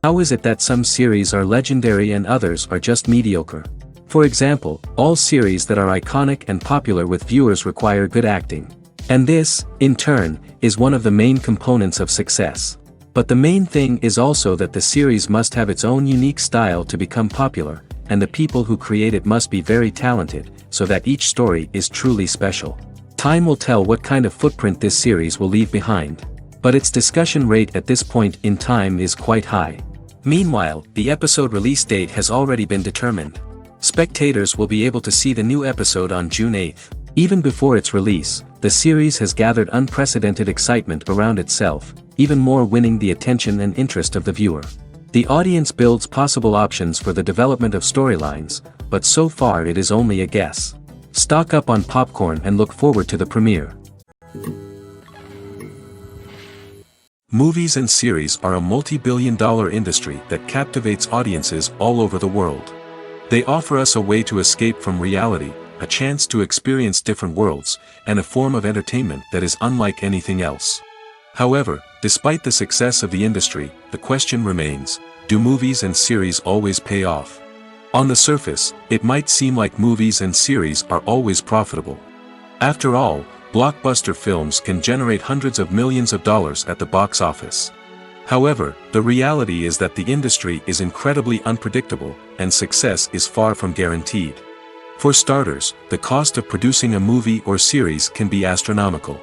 How is it that some series are legendary and others are just mediocre? For example, all series that are iconic and popular with viewers require good acting. And this, in turn, is one of the main components of success. But the main thing is also that the series must have its own unique style to become popular, and the people who create it must be very talented, so that each story is truly special. Time will tell what kind of footprint this series will leave behind. But its discussion rate at this point in time is quite high. Meanwhile, the episode release date has already been determined. Spectators will be able to see the new episode on June 8th. Even before its release, the series has gathered unprecedented excitement around itself, even more winning the attention and interest of the viewer. The audience builds possible options for the development of storylines, but so far it is only a guess. Stock up on popcorn and look forward to the premiere. Movies and series are a multi-billion-dollar industry that captivates audiences all over the world. They offer us a way to escape from reality, a chance to experience different worlds, and a form of entertainment that is unlike anything else. However, despite the success of the industry, the question remains, do movies and series always pay off? On the surface, it might seem like movies and series are always profitable. After all, blockbuster films can generate hundreds of millions of dollars at the box office. However, the reality is that the industry is incredibly unpredictable, and success is far from guaranteed. For starters, the cost of producing a movie or series can be astronomical.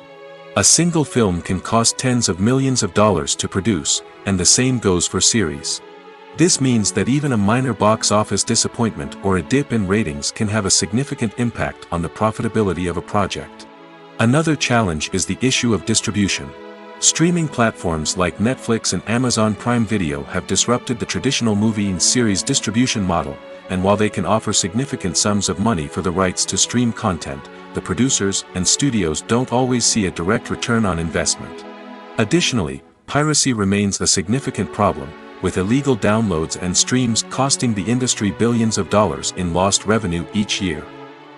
A single film can cost tens of millions of dollars to produce, and the same goes for series. This means that even a minor box office disappointment or a dip in ratings can have a significant impact on the profitability of a project. Another challenge is the issue of distribution. Streaming platforms like Netflix and Amazon Prime Video have disrupted the traditional movie and series distribution model, and while they can offer significant sums of money for the rights to stream content, the producers and studios don't always see a direct return on investment. Additionally, piracy remains a significant problem, with illegal downloads and streams costing the industry billions of dollars in lost revenue each year.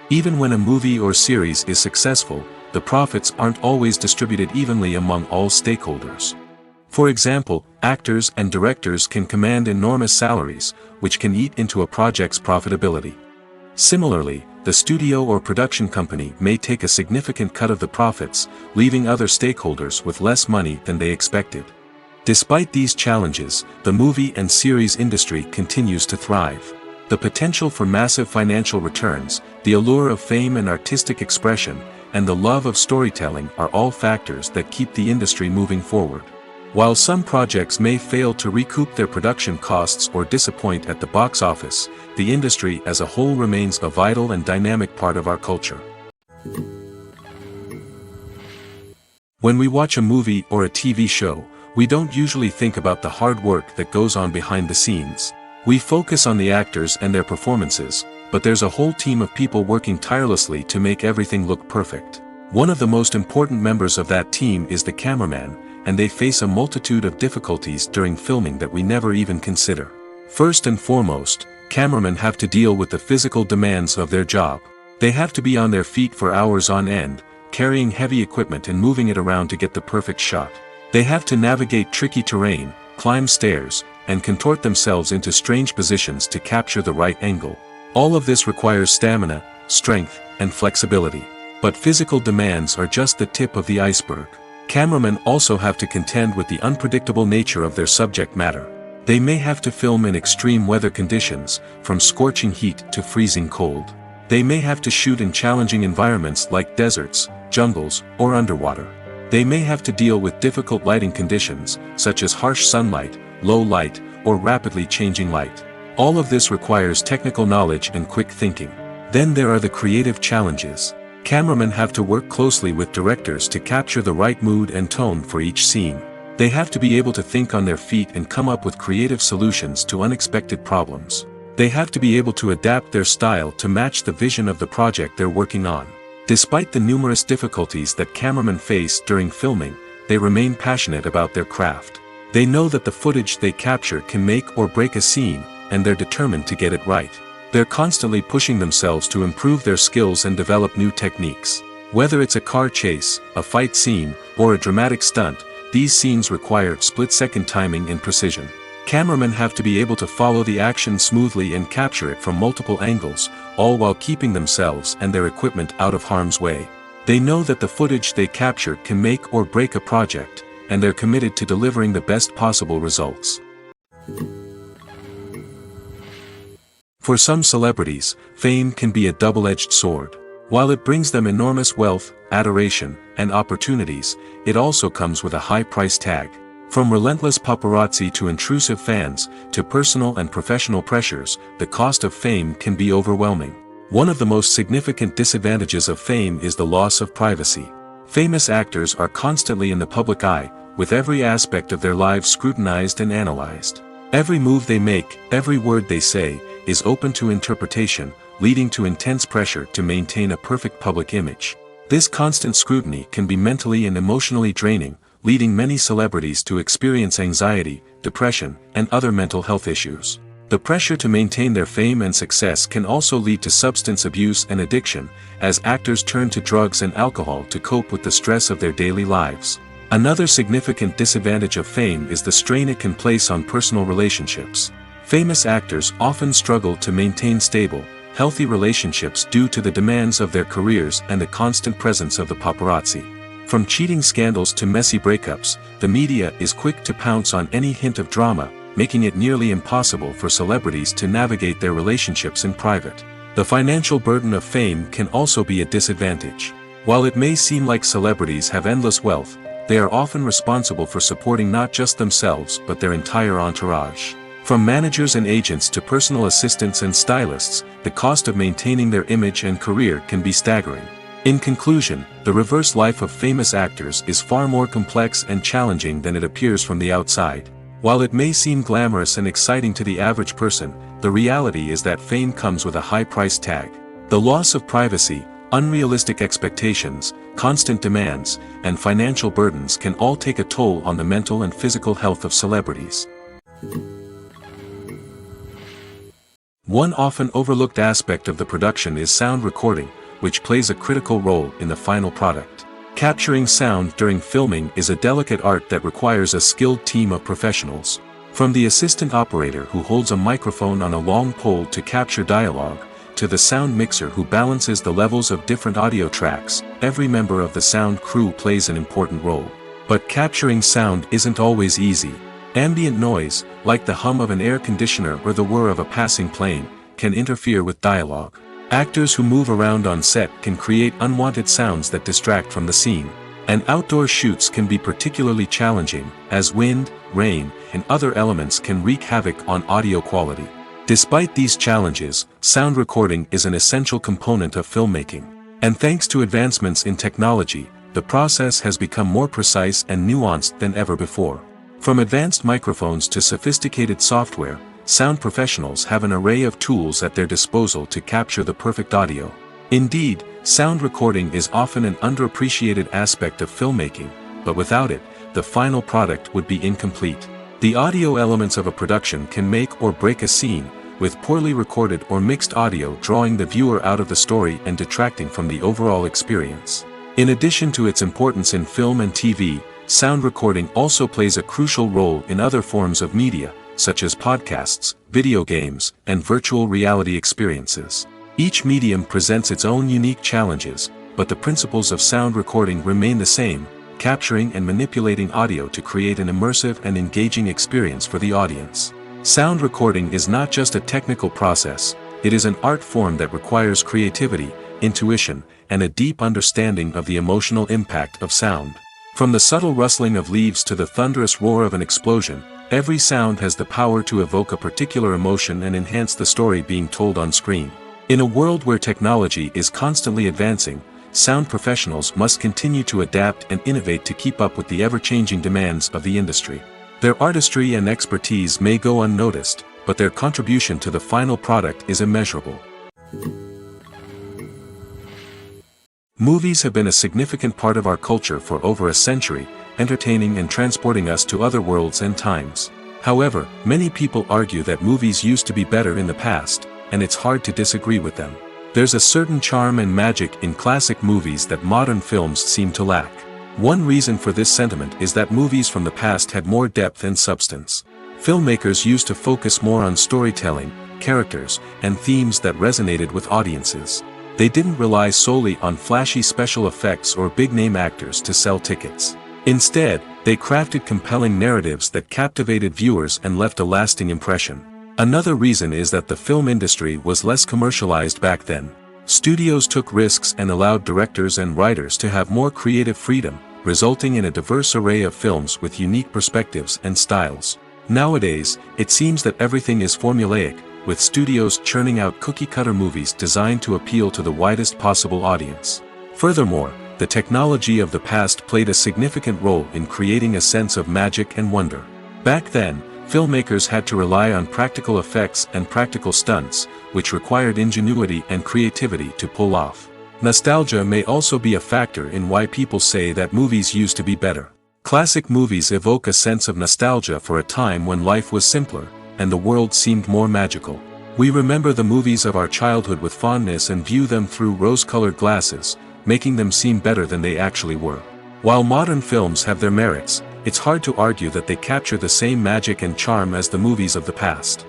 Even when a movie or series is successful, the profits aren't always distributed evenly among all stakeholders. For example, actors and directors can command enormous salaries, which can eat into a project's profitability. Similarly, the studio or production company may take a significant cut of the profits, leaving other stakeholders with less money than they expected. Despite these challenges, the movie and series industry continues to thrive. The potential for massive financial returns, the allure of fame and artistic expression, and the love of storytelling are all factors that keep the industry moving forward. While some projects may fail to recoup their production costs or disappoint at the box office, the industry as a whole remains a vital and dynamic part of our culture. When we watch a movie or a TV show, we don't usually think about the hard work that goes on behind the scenes. We focus on the actors and their performances, but there's a whole team of people working tirelessly to make everything look perfect. One of the most important members of that team is the cameraman, and they face a multitude of difficulties during filming that we never even consider. First and foremost, cameramen have to deal with the physical demands of their job. They have to be on their feet for hours on end, carrying heavy equipment and moving it around to get the perfect shot. They have to navigate tricky terrain, climb stairs, and contort themselves into strange positions to capture the right angle. All of this requires stamina, strength, and flexibility. But physical demands are just the tip of the iceberg. Cameramen also have to contend with the unpredictable nature of their subject matter. They may have to film in extreme weather conditions, from scorching heat to freezing cold. They may have to shoot in challenging environments like deserts, jungles, or underwater. They may have to deal with difficult lighting conditions, such as harsh sunlight, low light, or rapidly changing light. All of this requires technical knowledge and quick thinking. Then there are the creative challenges. Cameramen have to work closely with directors to capture the right mood and tone for each scene. They have to be able to think on their feet and come up with creative solutions to unexpected problems. They have to be able to adapt their style to match the vision of the project they're working on. Despite the numerous difficulties that cameramen face during filming, they remain passionate about their craft. They know that the footage they capture can make or break a scene, and they're determined to get it right. They're constantly pushing themselves to improve their skills and develop new techniques. Whether it's a car chase, a fight scene, or a dramatic stunt, these scenes require split-second timing and precision. Cameramen have to be able to follow the action smoothly and capture it from multiple angles, all while keeping themselves and their equipment out of harm's way. They know that the footage they capture can make or break a project, and they're committed to delivering the best possible results. For some celebrities, fame can be a double-edged sword. While it brings them enormous wealth, adoration, and opportunities, it also comes with a high price tag. From relentless paparazzi to intrusive fans, to personal and professional pressures, the cost of fame can be overwhelming. One of the most significant disadvantages of fame is the loss of privacy. Famous actors are constantly in the public eye, with every aspect of their lives scrutinized and analyzed. Every move they make, every word they say, is open to interpretation, leading to intense pressure to maintain a perfect public image. This constant scrutiny can be mentally and emotionally draining, leading many celebrities to experience anxiety, depression, and other mental health issues. The pressure to maintain their fame and success can also lead to substance abuse and addiction, as actors turn to drugs and alcohol to cope with the stress of their daily lives. Another significant disadvantage of fame is the strain it can place on personal relationships. Famous actors often struggle to maintain stable, healthy relationships due to the demands of their careers and the constant presence of the paparazzi. From cheating scandals to messy breakups, the media is quick to pounce on any hint of drama, making it nearly impossible for celebrities to navigate their relationships in private. The financial burden of fame can also be a disadvantage. While it may seem like celebrities have endless wealth, they are often responsible for supporting not just themselves but their entire entourage. From managers and agents to personal assistants and stylists, the cost of maintaining their image and career can be staggering. In conclusion, the reverse life of famous actors is far more complex and challenging than it appears from the outside. While it may seem glamorous and exciting to the average person, the reality is that fame comes with a high price tag. The loss of privacy, unrealistic expectations, constant demands, and financial burdens can all take a toll on the mental and physical health of celebrities. One often overlooked aspect of the production is sound recording, which plays a critical role in the final product. Capturing sound during filming is a delicate art that requires a skilled team of professionals. From the assistant operator who holds a microphone on a long pole to capture dialogue, to the sound mixer who balances the levels of different audio tracks, every member of the sound crew plays an important role. But capturing sound isn't always easy. Ambient noise, like the hum of an air conditioner or the whir of a passing plane, can interfere with dialogue. Actors who move around on set can create unwanted sounds that distract from the scene. And outdoor shoots can be particularly challenging, as wind, rain, and other elements can wreak havoc on audio quality. Despite these challenges, sound recording is an essential component of filmmaking. And thanks to advancements in technology, the process has become more precise and nuanced than ever before. From advanced microphones to sophisticated software, sound professionals have an array of tools at their disposal to capture the perfect audio. Indeed, sound recording is often an underappreciated aspect of filmmaking, but without it, the final product would be incomplete. The audio elements of a production can make or break a scene, with poorly recorded or mixed audio drawing the viewer out of the story and detracting from the overall experience. In addition to its importance in film and TV, sound recording also plays a crucial role in other forms of media, such as podcasts, video games, and virtual reality experiences. Each medium presents its own unique challenges, but the principles of sound recording remain the same, capturing and manipulating audio to create an immersive and engaging experience for the audience. Sound recording is not just a technical process, it is an art form that requires creativity, intuition, and a deep understanding of the emotional impact of sound. From the subtle rustling of leaves to the thunderous roar of an explosion, every sound has the power to evoke a particular emotion and enhance the story being told on screen. In a world where technology is constantly advancing, sound professionals must continue to adapt and innovate to keep up with the ever-changing demands of the industry. Their artistry and expertise may go unnoticed, but their contribution to the final product is immeasurable. Movies have been a significant part of our culture for over a century, entertaining and transporting us to other worlds and times. However, many people argue that movies used to be better in the past, and it's hard to disagree with them. There's a certain charm and magic in classic movies that modern films seem to lack. One reason for this sentiment is that movies from the past had more depth and substance. Filmmakers used to focus more on storytelling, characters, and themes that resonated with audiences. They didn't rely solely on flashy special effects or big-name actors to sell tickets. Instead, they crafted compelling narratives that captivated viewers and left a lasting impression. Another reason is that the film industry was less commercialized back then. Studios took risks and allowed directors and writers to have more creative freedom, resulting in a diverse array of films with unique perspectives and styles. Nowadays, it seems that everything is formulaic, with studios churning out cookie-cutter movies designed to appeal to the widest possible audience. Furthermore, the technology of the past played a significant role in creating a sense of magic and wonder. Back then, filmmakers had to rely on practical effects and practical stunts, which required ingenuity and creativity to pull off. Nostalgia may also be a factor in why people say that movies used to be better. Classic movies evoke a sense of nostalgia for a time when life was simpler, and the world seemed more magical. We remember the movies of our childhood with fondness and view them through rose-colored glasses, making them seem better than they actually were. While modern films have their merits, it's hard to argue that they capture the same magic and charm as the movies of the past.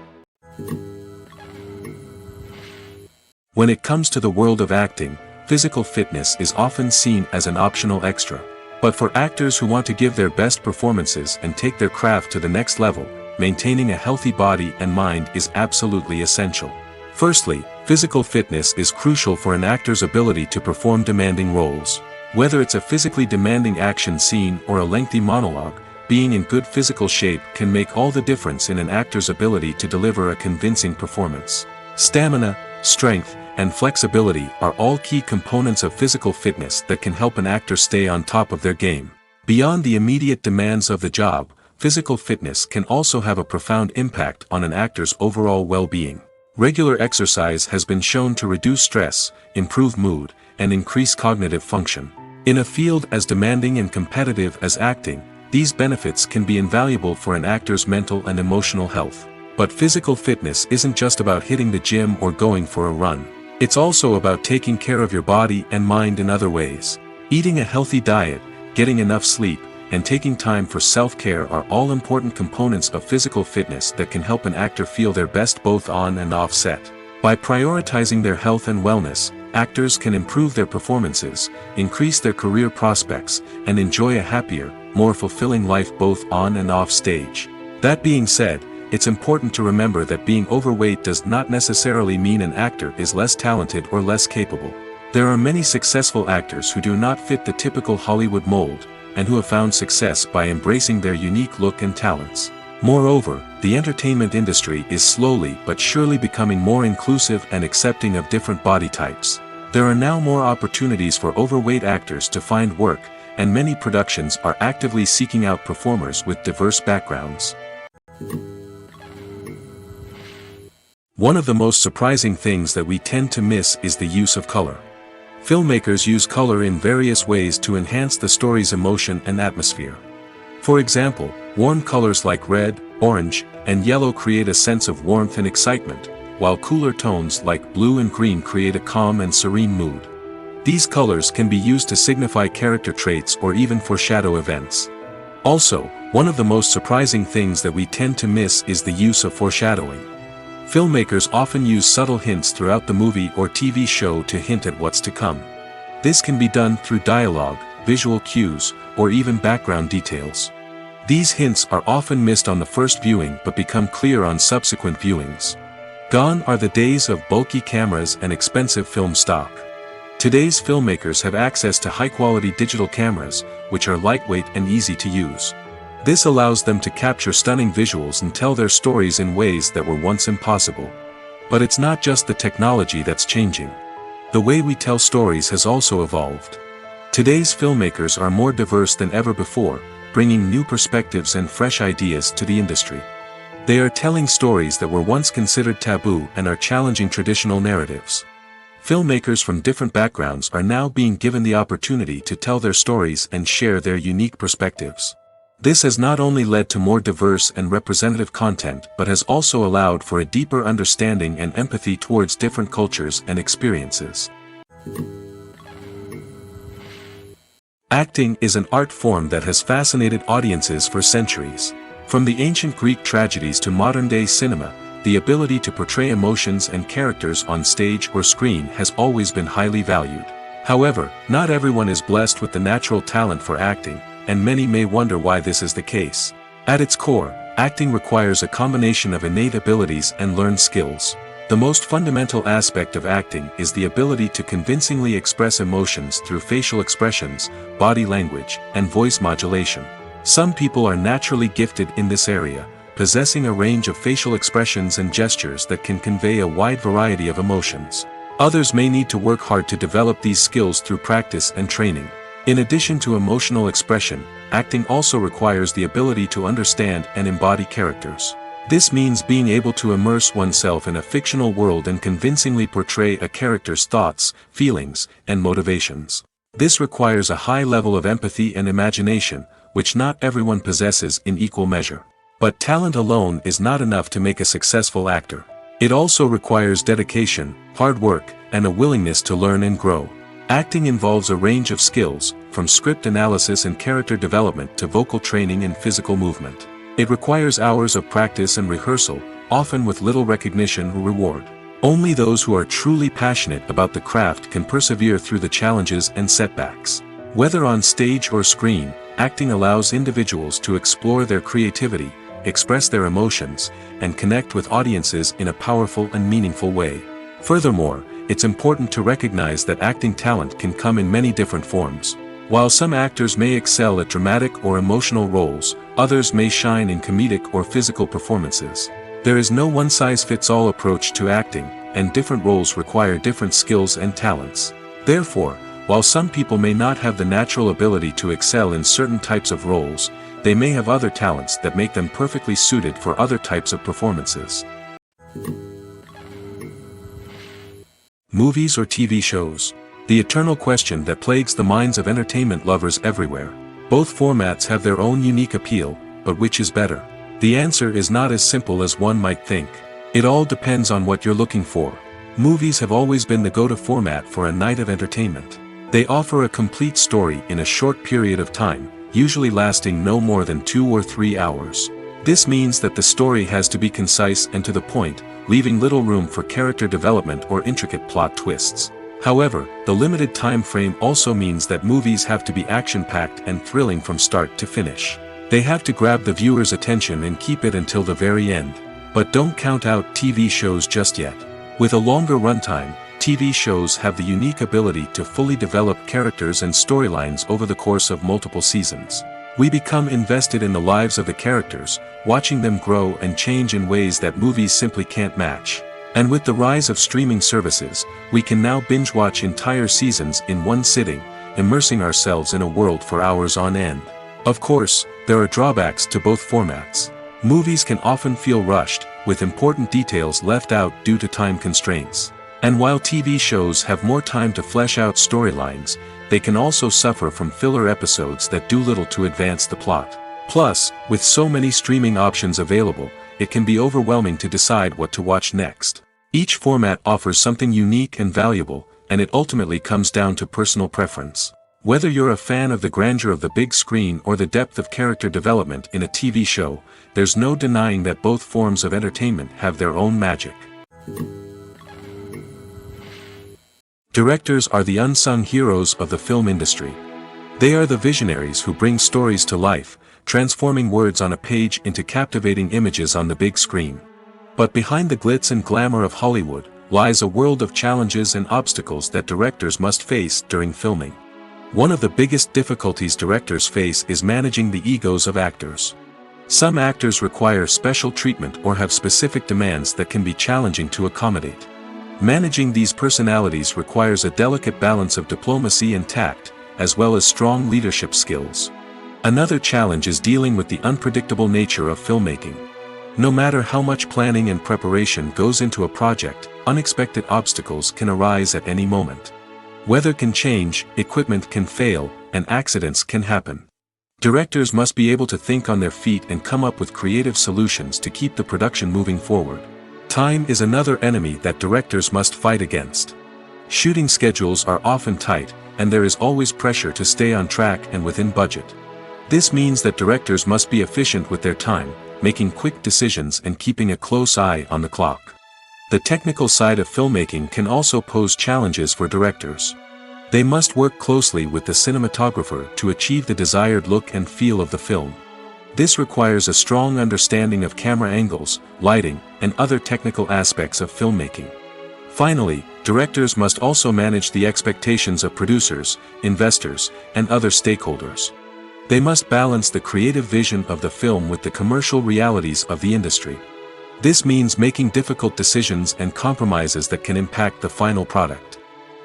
When it comes to the world of acting, physical fitness is often seen as an optional extra. But for actors who want to give their best performances and take their craft to the next level, maintaining a healthy body and mind is absolutely essential. Firstly, physical fitness is crucial for an actor's ability to perform demanding roles. Whether it's a physically demanding action scene or a lengthy monologue, being in good physical shape can make all the difference in an actor's ability to deliver a convincing performance. Stamina, strength, and flexibility are all key components of physical fitness that can help an actor stay on top of their game. Beyond the immediate demands of the job, physical fitness can also have a profound impact on an actor's overall well-being. Regular exercise has been shown to reduce stress, improve mood, and increase cognitive function. In a field as demanding and competitive as acting, these benefits can be invaluable for an actor's mental and emotional health. But physical fitness isn't just about hitting the gym or going for a run. It's also about taking care of your body and mind in other ways. Eating a healthy diet, getting enough sleep, and taking time for self-care are all important components of physical fitness that can help an actor feel their best both on and off set. By prioritizing their health and wellness, actors can improve their performances, increase their career prospects, and enjoy a happier, more fulfilling life both on and off stage. That being said, it's important to remember that being overweight does not necessarily mean an actor is less talented or less capable. There are many successful actors who do not fit the typical Hollywood mold, and who have found success by embracing their unique look and talents. Moreover, the entertainment industry is slowly but surely becoming more inclusive and accepting of different body types. There are now more opportunities for overweight actors to find work, and many productions are actively seeking out performers with diverse backgrounds. One of the most surprising things that we tend to miss is the use of color. Filmmakers use color in various ways to enhance the story's emotion and atmosphere. For example, warm colors like red, orange, and yellow create a sense of warmth and excitement, while cooler tones like blue and green create a calm and serene mood. These colors can be used to signify character traits or even foreshadow events. Also, one of the most surprising things that we tend to miss is the use of foreshadowing. Filmmakers often use subtle hints throughout the movie or TV show to hint at what's to come. This can be done through dialogue, visual cues, or even background details. These hints are often missed on the first viewing but become clear on subsequent viewings. Gone are the days of bulky cameras and expensive film stock. Today's filmmakers have access to high-quality digital cameras, which are lightweight and easy to use. This allows them to capture stunning visuals and tell their stories in ways that were once impossible. But it's not just the technology that's changing. The way we tell stories has also evolved. Today's filmmakers are more diverse than ever before, bringing new perspectives and fresh ideas to the industry. They are telling stories that were once considered taboo and are challenging traditional narratives. Filmmakers from different backgrounds are now being given the opportunity to tell their stories and share their unique perspectives. This has not only led to more diverse and representative content but has also allowed for a deeper understanding and empathy towards different cultures and experiences. Acting is an art form that has fascinated audiences for centuries. From the ancient Greek tragedies to modern-day cinema, the ability to portray emotions and characters on stage or screen has always been highly valued. However, not everyone is blessed with the natural talent for acting, and many may wonder why this is the case. At its core, acting requires a combination of innate abilities and learned skills. The most fundamental aspect of acting is the ability to convincingly express emotions through facial expressions, body language, and voice modulation. Some people are naturally gifted in this area, possessing a range of facial expressions and gestures that can convey a wide variety of emotions. Others may need to work hard to develop these skills through practice and training. In addition to emotional expression, acting also requires the ability to understand and embody characters. This means being able to immerse oneself in a fictional world and convincingly portray a character's thoughts, feelings, and motivations. This requires a high level of empathy and imagination, which not everyone possesses in equal measure. But talent alone is not enough to make a successful actor. It also requires dedication, hard work, and a willingness to learn and grow. Acting involves a range of skills, from script analysis and character development to vocal training and physical movement. It requires hours of practice and rehearsal, often with little recognition or reward. Only those who are truly passionate about the craft can persevere through the challenges and setbacks. Whether on stage or screen, acting allows individuals to explore their creativity, express their emotions, and connect with audiences in a powerful and meaningful way. Furthermore, it's important to recognize that acting talent can come in many different forms. While some actors may excel at dramatic or emotional roles, others may shine in comedic or physical performances. There is no one-size-fits-all approach to acting, and different roles require different skills and talents. Therefore, while some people may not have the natural ability to excel in certain types of roles, they may have other talents that make them perfectly suited for other types of performances. Movies or TV shows? The eternal question that plagues the minds of entertainment lovers everywhere. Both formats have their own unique appeal, but which is better? The answer is not as simple as one might think. It all depends on what you're looking for. Movies have always been the go-to format for a night of entertainment. They offer a complete story in a short period of time, usually lasting no more than 2 or 3 hours. This means that the story has to be concise and to the point, leaving little room for character development or intricate plot twists. However, the limited time frame also means that movies have to be action-packed and thrilling from start to finish. They have to grab the viewer's attention and keep it until the very end. But don't count out TV shows just yet. With a longer runtime, TV shows have the unique ability to fully develop characters and storylines over the course of multiple seasons. We become invested in the lives of the characters, watching them grow and change in ways that movies simply can't match. And with the rise of streaming services, we can now binge-watch entire seasons in one sitting, immersing ourselves in a world for hours on end. Of course, there are drawbacks to both formats. Movies can often feel rushed, with important details left out due to time constraints. And while TV shows have more time to flesh out storylines, they can also suffer from filler episodes that do little to advance the plot. Plus, with so many streaming options available, it can be overwhelming to decide what to watch next. Each format offers something unique and valuable, and it ultimately comes down to personal preference. Whether you're a fan of the grandeur of the big screen or the depth of character development in a TV show, there's no denying that both forms of entertainment have their own magic. Directors are the unsung heroes of the film industry. They are the visionaries who bring stories to life, transforming words on a page into captivating images on the big screen. But behind the glitz and glamour of Hollywood, lies a world of challenges and obstacles that directors must face during filming. One of the biggest difficulties directors face is managing the egos of actors. Some actors require special treatment or have specific demands that can be challenging to accommodate. Managing these personalities requires a delicate balance of diplomacy and tact, as well as strong leadership skills. Another challenge is dealing with the unpredictable nature of filmmaking. No matter how much planning and preparation goes into a project, unexpected obstacles can arise at any moment. Weather can change, equipment can fail, and accidents can happen. Directors must be able to think on their feet and come up with creative solutions to keep the production moving forward. Time is another enemy that directors must fight against. Shooting schedules are often tight, and there is always pressure to stay on track and within budget. This means that directors must be efficient with their time, making quick decisions and keeping a close eye on the clock. The technical side of filmmaking can also pose challenges for directors. They must work closely with the cinematographer to achieve the desired look and feel of the film. This requires a strong understanding of camera angles, lighting, and other technical aspects of filmmaking. Finally, directors must also manage the expectations of producers, investors, and other stakeholders. They must balance the creative vision of the film with the commercial realities of the industry. This means making difficult decisions and compromises that can impact the final product.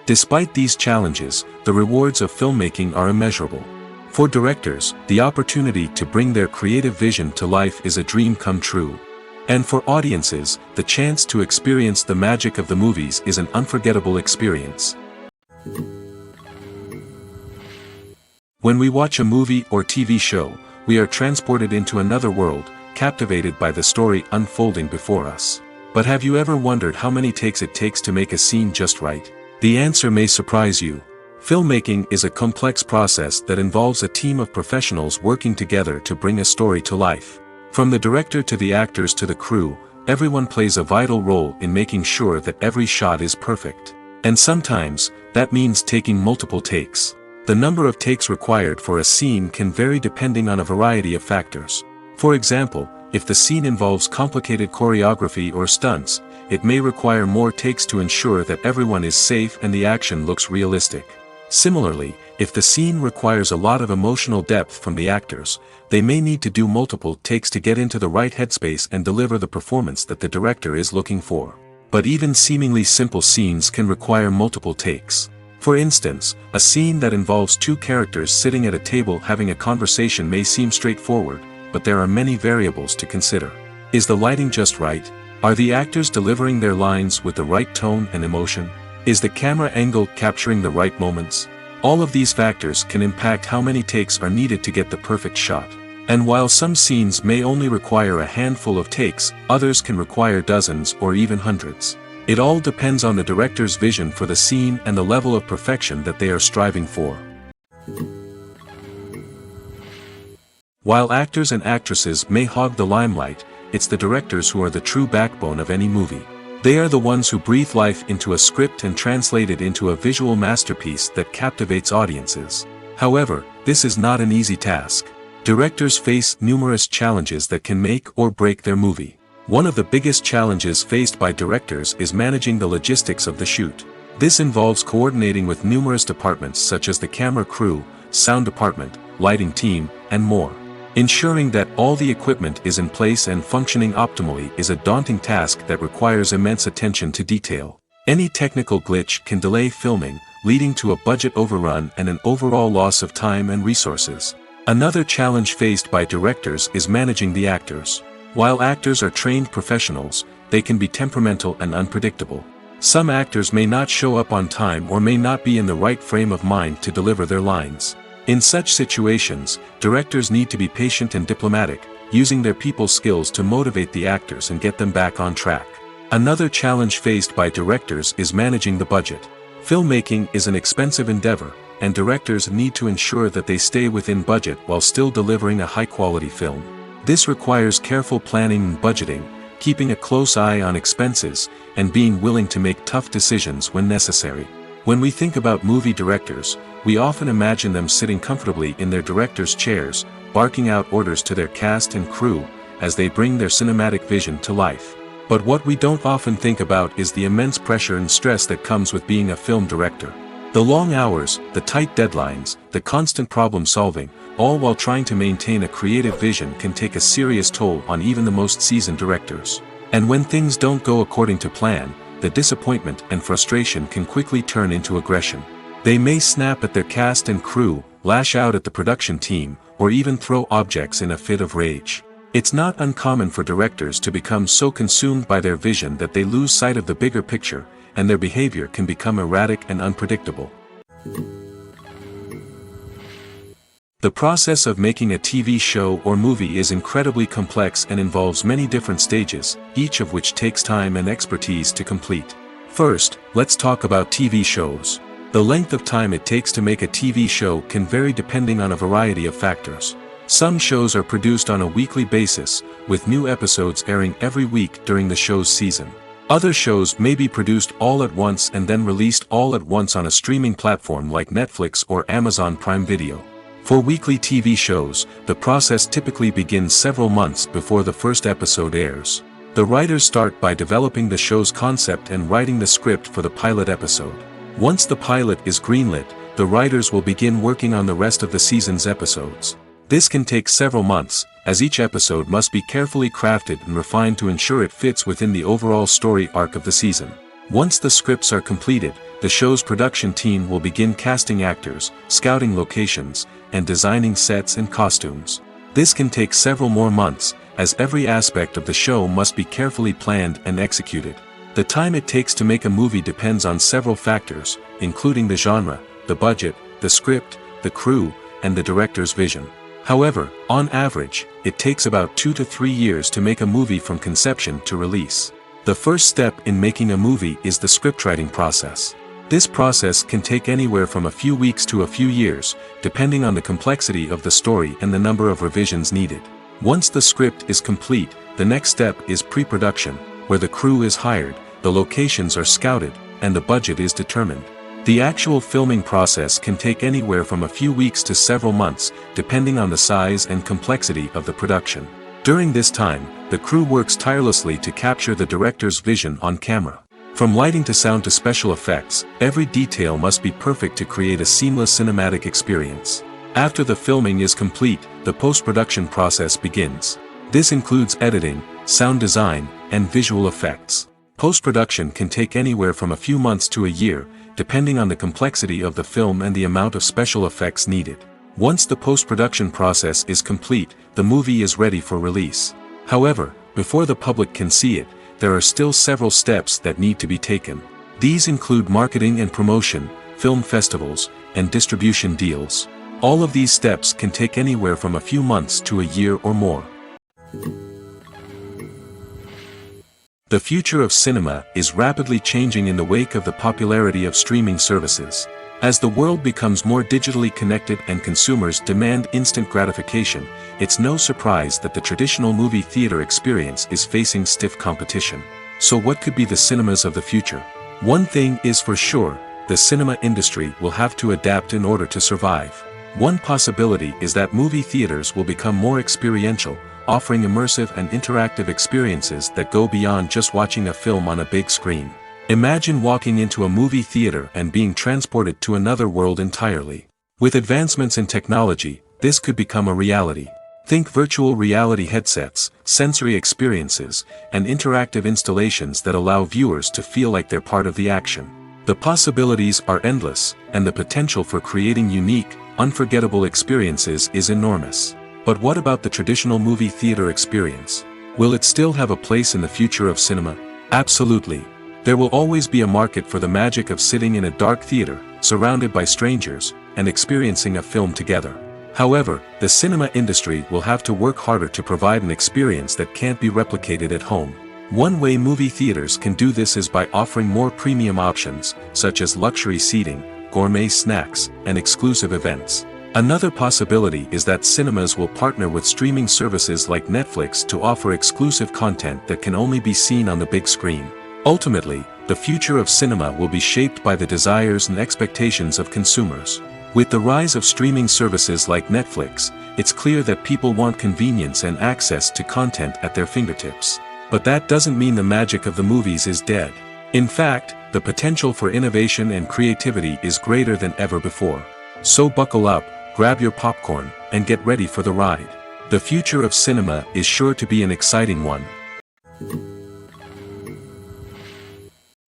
Despite these challenges, the rewards of filmmaking are immeasurable. For directors, the opportunity to bring their creative vision to life is a dream come true. And for audiences, the chance to experience the magic of the movies is an unforgettable experience. When we watch a movie or TV show, we are transported into another world, captivated by the story unfolding before us. But have you ever wondered how many takes it takes to make a scene just right? The answer may surprise you. Filmmaking is a complex process that involves a team of professionals working together to bring a story to life. From the director to the actors to the crew, everyone plays a vital role in making sure that every shot is perfect. And sometimes, that means taking multiple takes. The number of takes required for a scene can vary depending on a variety of factors. For example, if the scene involves complicated choreography or stunts, it may require more takes to ensure that everyone is safe and the action looks realistic. Similarly, if the scene requires a lot of emotional depth from the actors, they may need to do multiple takes to get into the right headspace and deliver the performance that the director is looking for. But even seemingly simple scenes can require multiple takes. For instance, a scene that involves two characters sitting at a table having a conversation may seem straightforward, but there are many variables to consider. Is the lighting just right? Are the actors delivering their lines with the right tone and emotion? Is the camera angle capturing the right moments? All of these factors can impact how many takes are needed to get the perfect shot. And while some scenes may only require a handful of takes, others can require dozens or even hundreds. It all depends on the director's vision for the scene and the level of perfection that they are striving for. While actors and actresses may hog the limelight, it's the directors who are the true backbone of any movie. They are the ones who breathe life into a script and translate it into a visual masterpiece that captivates audiences. However, this is not an easy task. Directors face numerous challenges that can make or break their movie. One of the biggest challenges faced by directors is managing the logistics of the shoot. This involves coordinating with numerous departments such as the camera crew, sound department, lighting team, and more. Ensuring that all the equipment is in place and functioning optimally is a daunting task that requires immense attention to detail. Any technical glitch can delay filming, leading to a budget overrun and an overall loss of time and resources. Another challenge faced by directors is managing the actors. While actors are trained professionals, they can be temperamental and unpredictable. Some actors may not show up on time or may not be in the right frame of mind to deliver their lines. In such situations, directors need to be patient and diplomatic, using their people skills to motivate the actors and get them back on track. Another challenge faced by directors is managing the budget. Filmmaking is an expensive endeavor, and directors need to ensure that they stay within budget while still delivering a high-quality film. This requires careful planning and budgeting, keeping a close eye on expenses, and being willing to make tough decisions when necessary. When we think about movie directors, we often imagine them sitting comfortably in their director's chairs, barking out orders to their cast and crew, as they bring their cinematic vision to life. But what we don't often think about is the immense pressure and stress that comes with being a film director. The long hours, the tight deadlines, the constant problem solving, all while trying to maintain a creative vision can take a serious toll on even the most seasoned directors. And when things don't go according to plan, the disappointment and frustration can quickly turn into aggression. They may snap at their cast and crew, lash out at the production team, or even throw objects in a fit of rage. It's not uncommon for directors to become so consumed by their vision that they lose sight of the bigger picture, and their behavior can become erratic and unpredictable. The process of making a TV show or movie is incredibly complex and involves many different stages, each of which takes time and expertise to complete. First, let's talk about TV shows. The length of time it takes to make a TV show can vary depending on a variety of factors. Some shows are produced on a weekly basis, with new episodes airing every week during the show's season. Other shows may be produced all at once and then released all at once on a streaming platform like Netflix or Amazon Prime Video. For weekly TV shows, the process typically begins several months before the first episode airs. The writers start by developing the show's concept and writing the script for the pilot episode. Once the pilot is greenlit, the writers will begin working on the rest of the season's episodes. This can take several months, as each episode must be carefully crafted and refined to ensure it fits within the overall story arc of the season. Once the scripts are completed, the show's production team will begin casting actors, scouting locations, and designing sets and costumes. This can take several more months, as every aspect of the show must be carefully planned and executed. The time it takes to make a movie depends on several factors, including the genre, the budget, the script, the crew, and the director's vision. However, on average, it takes about 2 to 3 years to make a movie from conception to release. The first step in making a movie is the scriptwriting process. This process can take anywhere from a few weeks to a few years, depending on the complexity of the story and the number of revisions needed. Once the script is complete, the next step is pre-production, where the crew is hired, the locations are scouted, and the budget is determined. The actual filming process can take anywhere from a few weeks to several months, depending on the size and complexity of the production. During this time, the crew works tirelessly to capture the director's vision on camera. From lighting to sound to special effects, every detail must be perfect to create a seamless cinematic experience. After the filming is complete, the post-production process begins. This includes editing, sound design, and visual effects. Post-production can take anywhere from a few months to a year, depending on the complexity of the film and the amount of special effects needed. Once the post-production process is complete, the movie is ready for release. However, before the public can see it, there are still several steps that need to be taken. These include marketing and promotion, film festivals, and distribution deals. All of these steps can take anywhere from a few months to a year or more. The future of cinema is rapidly changing in the wake of the popularity of streaming services. As the world becomes more digitally connected and consumers demand instant gratification, it's no surprise that the traditional movie theater experience is facing stiff competition. So what could be the cinemas of the future? One thing is for sure, the cinema industry will have to adapt in order to survive. One possibility is that movie theaters will become more experiential, offering immersive and interactive experiences that go beyond just watching a film on a big screen. Imagine walking into a movie theater and being transported to another world entirely. With advancements in technology, this could become a reality. Think virtual reality headsets, sensory experiences, and interactive installations that allow viewers to feel like they're part of the action. The possibilities are endless, and the potential for creating unique, unforgettable experiences is enormous. But what about the traditional movie theater experience? Will it still have a place in the future of cinema? Absolutely. There will always be a market for the magic of sitting in a dark theater, surrounded by strangers, and experiencing a film together. However, the cinema industry will have to work harder to provide an experience that can't be replicated at home. One way movie theaters can do this is by offering more premium options, such as luxury seating, gourmet snacks, and exclusive events. Another possibility is that cinemas will partner with streaming services like Netflix to offer exclusive content that can only be seen on the big screen. Ultimately, the future of cinema will be shaped by the desires and expectations of consumers. With the rise of streaming services like Netflix, it's clear that people want convenience and access to content at their fingertips. But that doesn't mean the magic of the movies is dead. In fact, the potential for innovation and creativity is greater than ever before. So buckle up, grab your popcorn, and get ready for the ride. The future of cinema is sure to be an exciting one.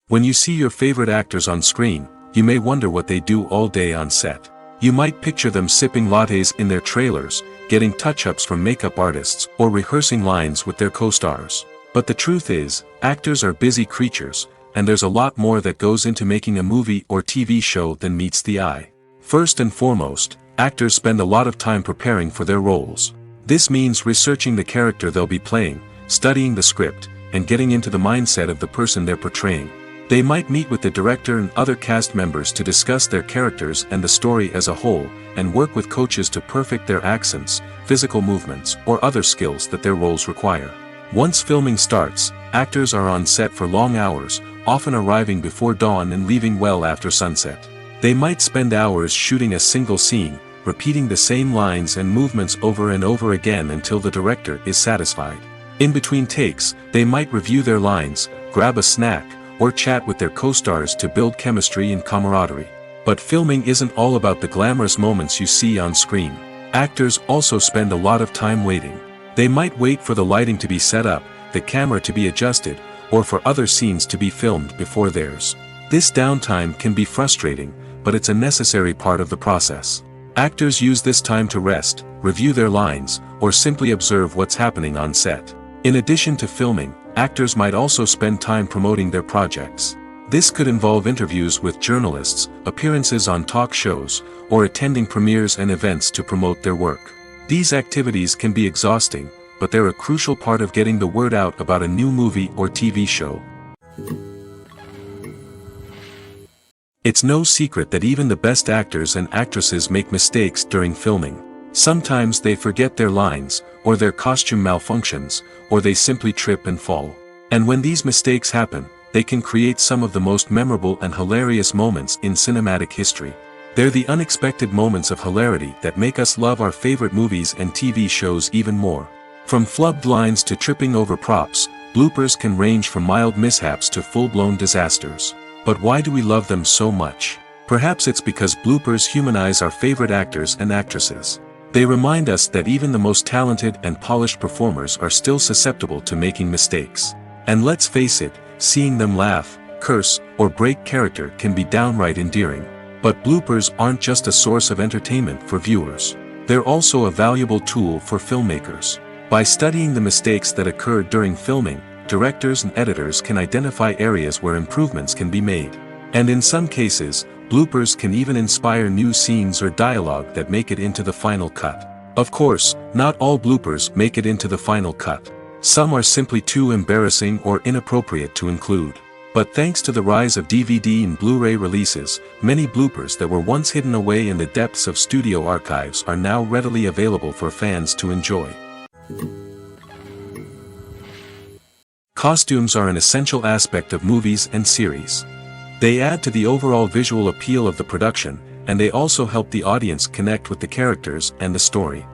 When you see your favorite actors on screen, you may wonder what they do all day on set. You might picture them sipping lattes in their trailers, getting touch-ups from makeup artists, or rehearsing lines with their co-stars. But the truth is, actors are busy creatures, and there's a lot more that goes into making a movie or TV show than meets the eye. First and foremost, actors spend a lot of time preparing for their roles. This means researching the character they'll be playing, studying the script, and getting into the mindset of the person they're portraying. They might meet with the director and other cast members to discuss their characters and the story as a whole, and work with coaches to perfect their accents, physical movements, or other skills that their roles require. Once filming starts, actors are on set for long hours, often arriving before dawn and leaving well after sunset. They might spend hours shooting a single scene, repeating the same lines and movements over and over again until the director is satisfied. In between takes, they might review their lines, grab a snack, or chat with their co-stars to build chemistry and camaraderie. But filming isn't all about the glamorous moments you see on screen. Actors also spend a lot of time waiting. They might wait for the lighting to be set up, the camera to be adjusted, or for other scenes to be filmed before theirs. This downtime can be frustrating, but it's a necessary part of the process. Actors use this time to rest, review their lines, or simply observe what's happening on set. In addition to filming, actors might also spend time promoting their projects. This could involve interviews with journalists, appearances on talk shows, or attending premieres and events to promote their work. These activities can be exhausting, but they're a crucial part of getting the word out about a new movie or TV show. It's no secret that even the best actors and actresses make mistakes during filming. Sometimes they forget their lines, or their costume malfunctions, or they simply trip and fall. And when these mistakes happen, they can create some of the most memorable and hilarious moments in cinematic history. They're the unexpected moments of hilarity that make us love our favorite movies and TV shows even more. From flubbed lines to tripping over props, bloopers can range from mild mishaps to full-blown disasters. But why do we love them so much? Perhaps it's because bloopers humanize our favorite actors and actresses. They remind us that even the most talented and polished performers are still susceptible to making mistakes. And let's face it, seeing them laugh, curse, or break character can be downright endearing. But bloopers aren't just a source of entertainment for viewers. They're also a valuable tool for filmmakers. By studying the mistakes that occurred during filming, directors and editors can identify areas where improvements can be made. And in some cases, bloopers can even inspire new scenes or dialogue that make it into the final cut. Of course, not all bloopers make it into the final cut. Some are simply too embarrassing or inappropriate to include. But thanks to the rise of DVD and Blu-ray releases, many bloopers that were once hidden away in the depths of studio archives are now readily available for fans to enjoy. Costumes are an essential aspect of movies and series. They add to the overall visual appeal of the production, and they also help the audience connect with the characters and the story.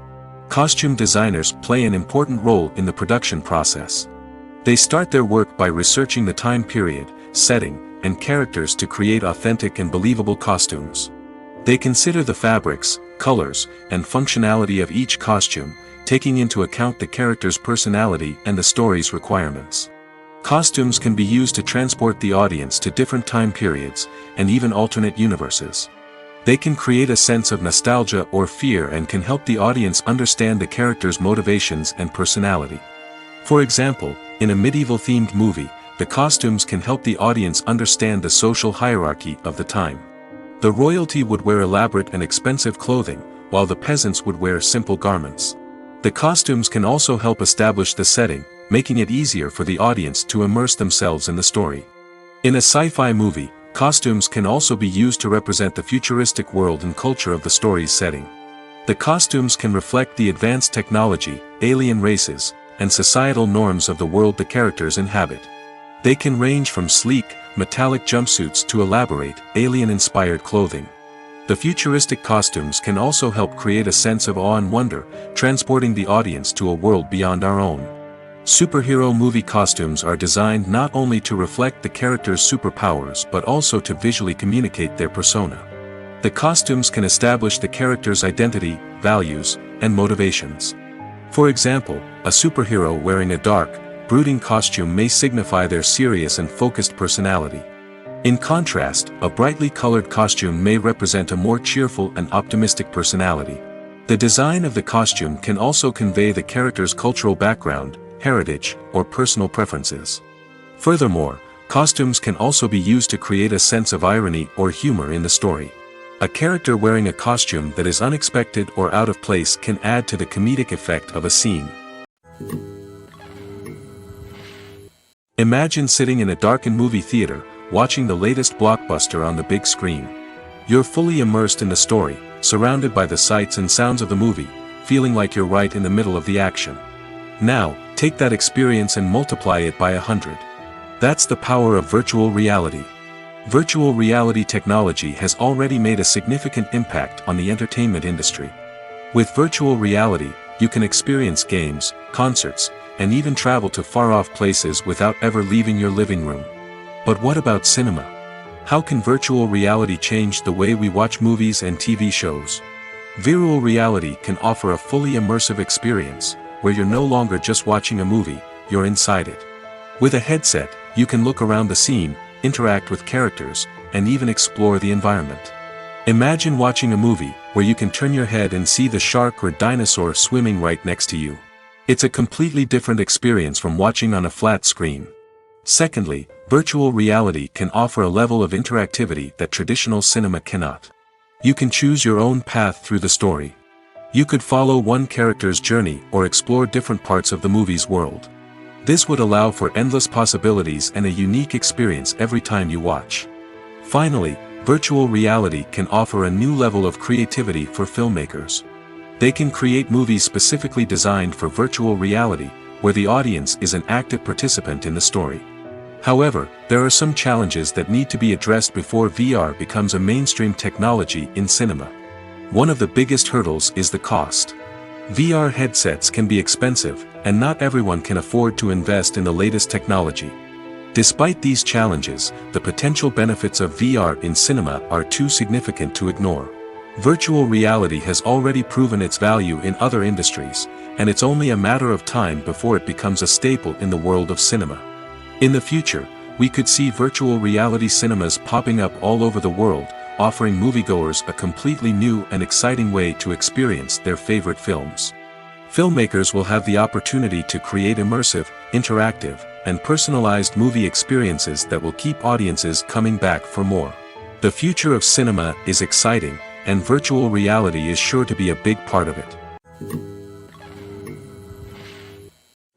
Costume designers play an important role in the production process. They start their work by researching the time period, setting, and characters to create authentic and believable costumes. They consider the fabrics, colors, and functionality of each costume, taking into account the character's personality and the story's requirements. Costumes can be used to transport the audience to different time periods, and even alternate universes. They can create a sense of nostalgia or fear and can help the audience understand the character's motivations and personality. For example, in a medieval-themed movie, the costumes can help the audience understand the social hierarchy of the time. The royalty would wear elaborate and expensive clothing, while the peasants would wear simple garments. The costumes can also help establish the setting, making it easier for the audience to immerse themselves in the story. In a sci-fi movie, costumes can also be used to represent the futuristic world and culture of the story's setting. The costumes can reflect the advanced technology, alien races, and societal norms of the world the characters inhabit. They can range from sleek, metallic jumpsuits to elaborate, alien-inspired clothing. The futuristic costumes can also help create a sense of awe and wonder, transporting the audience to a world beyond our own. Superhero movie costumes are designed not only to reflect the character's superpowers but also to visually communicate their persona. The costumes can establish the character's identity, values, and motivations. For example, a superhero wearing a dark, brooding costume may signify their serious and focused personality. In contrast, a brightly colored costume may represent a more cheerful and optimistic personality. The design of the costume can also convey the character's cultural background, heritage, or personal preferences. Furthermore, costumes can also be used to create a sense of irony or humor in the story. A character wearing a costume that is unexpected or out of place can add to the comedic effect of a scene. Imagine sitting in a darkened movie theater, watching the latest blockbuster on the big screen. You're fully immersed in the story, surrounded by the sights and sounds of the movie, feeling like you're right in the middle of the action. Now, take that experience and multiply it by 100. That's the power of virtual reality. Virtual reality technology has already made a significant impact on the entertainment industry. With virtual reality, you can experience games, concerts, and even travel to far-off places without ever leaving your living room. But what about cinema? How can virtual reality change the way we watch movies and TV shows? Virtual reality can offer a fully immersive experience, where you're no longer just watching a movie, you're inside it. With a headset, you can look around the scene, interact with characters, and even explore the environment. Imagine watching a movie where you can turn your head and see the shark or dinosaur swimming right next to you. It's a completely different experience from watching on a flat screen. Secondly, virtual reality can offer a level of interactivity that traditional cinema cannot. You can choose your own path through the story. You could follow one character's journey or explore different parts of the movie's world. This would allow for endless possibilities and a unique experience every time you watch. Finally, virtual reality can offer a new level of creativity for filmmakers. They can create movies specifically designed for virtual reality, where the audience is an active participant in the story. However, there are some challenges that need to be addressed before VR becomes a mainstream technology in cinema. One of the biggest hurdles is the cost. VR headsets can be expensive, and not everyone can afford to invest in the latest technology. Despite these challenges, the potential benefits of VR in cinema are too significant to ignore. Virtual reality has already proven its value in other industries, and it's only a matter of time before it becomes a staple in the world of cinema. In the future, we could see virtual reality cinemas popping up all over the world, offering moviegoers a completely new and exciting way to experience their favorite films. Filmmakers will have the opportunity to create immersive, interactive, and personalized movie experiences that will keep audiences coming back for more. The future of cinema is exciting, and virtual reality is sure to be a big part of it.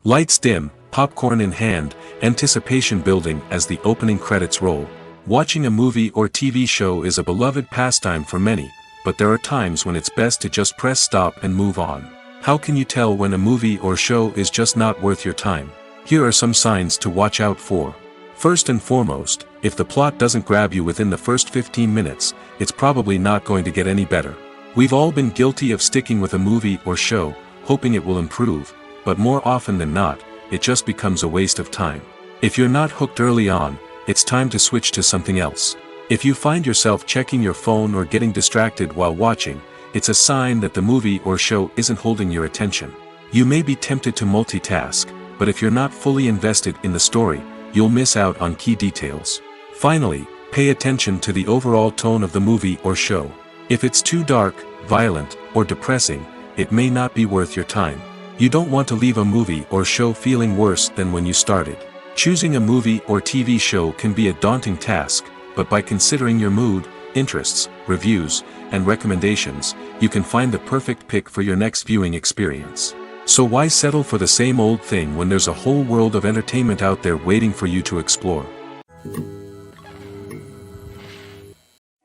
Lights dim, popcorn in hand, anticipation building as the opening credits roll. Watching a movie or TV show is a beloved pastime for many, but there are times when it's best to just press stop and move on. How can you tell when a movie or show is just not worth your time? Here are some signs to watch out for. First and foremost, if the plot doesn't grab you within the first 15 minutes, it's probably not going to get any better. We've all been guilty of sticking with a movie or show, hoping it will improve, but more often than not, it just becomes a waste of time. If you're not hooked early on, it's time to switch to something else. If you find yourself checking your phone or getting distracted while watching, it's a sign that the movie or show isn't holding your attention. You may be tempted to multitask, but if you're not fully invested in the story, you'll miss out on key details. Finally, pay attention to the overall tone of the movie or show. If it's too dark, violent, or depressing, it may not be worth your time. You don't want to leave a movie or show feeling worse than when you started. Choosing a movie or TV show can be a daunting task, but by considering your mood, interests, reviews, and recommendations, you can find the perfect pick for your next viewing experience. So why settle for the same old thing when there's a whole world of entertainment out there waiting for you to explore?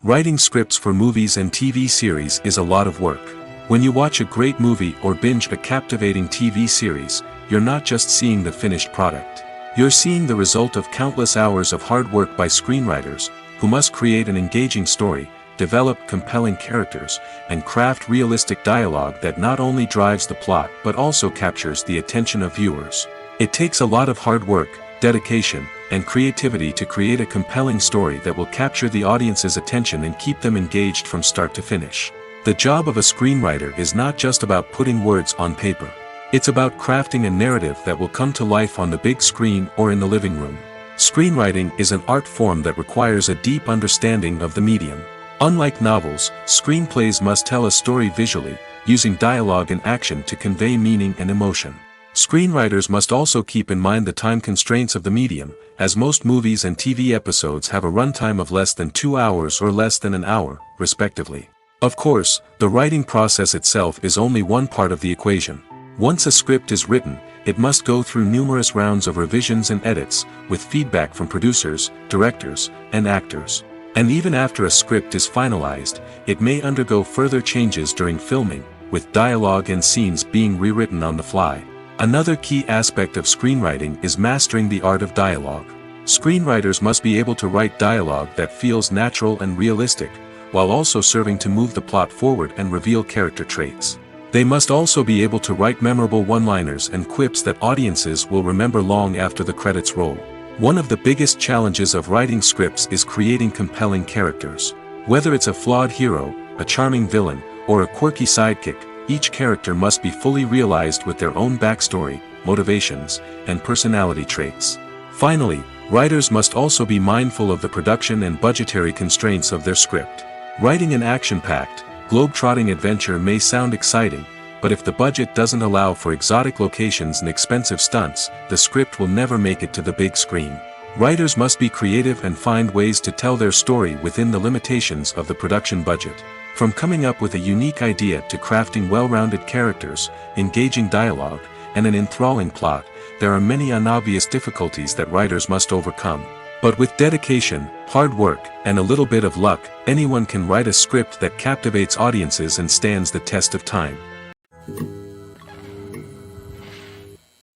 Writing scripts for movies and TV series is a lot of work. When you watch a great movie or binge a captivating TV series, you're not just seeing the finished product. You're seeing the result of countless hours of hard work by screenwriters, who must create an engaging story, develop compelling characters, and craft realistic dialogue that not only drives the plot but also captures the attention of viewers. It takes a lot of hard work, dedication, and creativity to create a compelling story that will capture the audience's attention and keep them engaged from start to finish. The job of a screenwriter is not just about putting words on paper. It's about crafting a narrative that will come to life on the big screen or in the living room. Screenwriting is an art form that requires a deep understanding of the medium. Unlike novels, screenplays must tell a story visually, using dialogue and action to convey meaning and emotion. Screenwriters must also keep in mind the time constraints of the medium, as most movies and TV episodes have a runtime of less than 2 hours or less than an hour, respectively. Of course, the writing process itself is only one part of the equation. Once a script is written, it must go through numerous rounds of revisions and edits, with feedback from producers, directors, and actors. And even after a script is finalized, it may undergo further changes during filming, with dialogue and scenes being rewritten on the fly. Another key aspect of screenwriting is mastering the art of dialogue. Screenwriters must be able to write dialogue that feels natural and realistic, while also serving to move the plot forward and reveal character traits. They must also be able to write memorable one-liners and quips that audiences will remember long after the credits roll. One of the biggest challenges of writing scripts is creating compelling characters. Whether it's a flawed hero, a charming villain, or a quirky sidekick, each character must be fully realized with their own backstory, motivations, and personality traits. Finally, writers must also be mindful of the production and budgetary constraints of their script. Writing an action-packed, globe-trotting adventure may sound exciting, but if the budget doesn't allow for exotic locations and expensive stunts, the script will never make it to the big screen. Writers must be creative and find ways to tell their story within the limitations of the production budget. From coming up with a unique idea to crafting well-rounded characters, engaging dialogue, and an enthralling plot, there are many unobvious difficulties that writers must overcome. But with dedication, hard work, and a little bit of luck, anyone can write a script that captivates audiences and stands the test of time.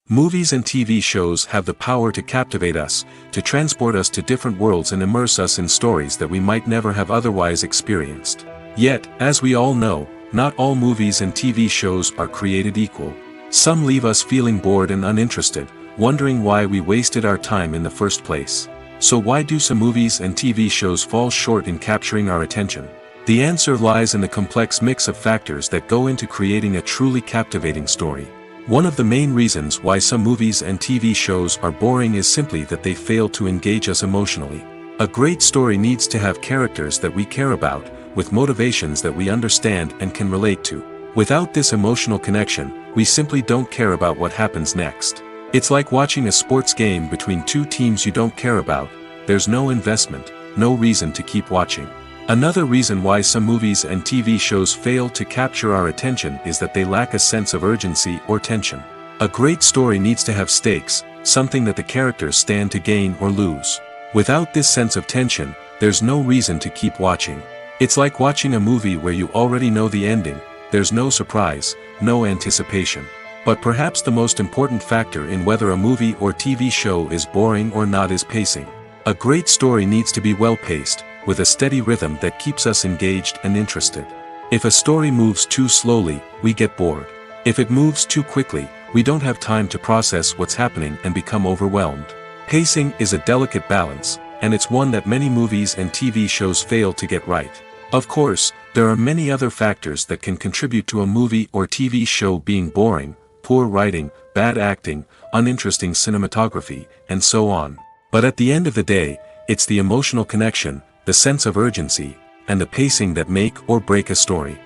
Movies and TV shows have the power to captivate us, to transport us to different worlds and immerse us in stories that we might never have otherwise experienced. Yet, as we all know, not all movies and TV shows are created equal. Some leave us feeling bored and uninterested, wondering why we wasted our time in the first place. So why do some movies and TV shows fall short in capturing our attention? The answer lies in the complex mix of factors that go into creating a truly captivating story. One of the main reasons why some movies and TV shows are boring is simply that they fail to engage us emotionally. A great story needs to have characters that we care about, with motivations that we understand and can relate to. Without this emotional connection, we simply don't care about what happens next. It's like watching a sports game between two teams you don't care about. There's no investment, no reason to keep watching. Another reason why some movies and TV shows fail to capture our attention is that they lack a sense of urgency or tension. A great story needs to have stakes, something that the characters stand to gain or lose. Without this sense of tension, there's no reason to keep watching. It's like watching a movie where you already know the ending. There's no surprise, no anticipation. But perhaps the most important factor in whether a movie or TV show is boring or not is pacing. A great story needs to be well-paced, with a steady rhythm that keeps us engaged and interested. If a story moves too slowly, we get bored. If it moves too quickly, we don't have time to process what's happening and become overwhelmed. Pacing is a delicate balance, and it's one that many movies and TV shows fail to get right. Of course, there are many other factors that can contribute to a movie or TV show being boring: poor writing, bad acting, uninteresting cinematography, and so on. But at the end of the day, it's the emotional connection, the sense of urgency, and the pacing that make or break a story.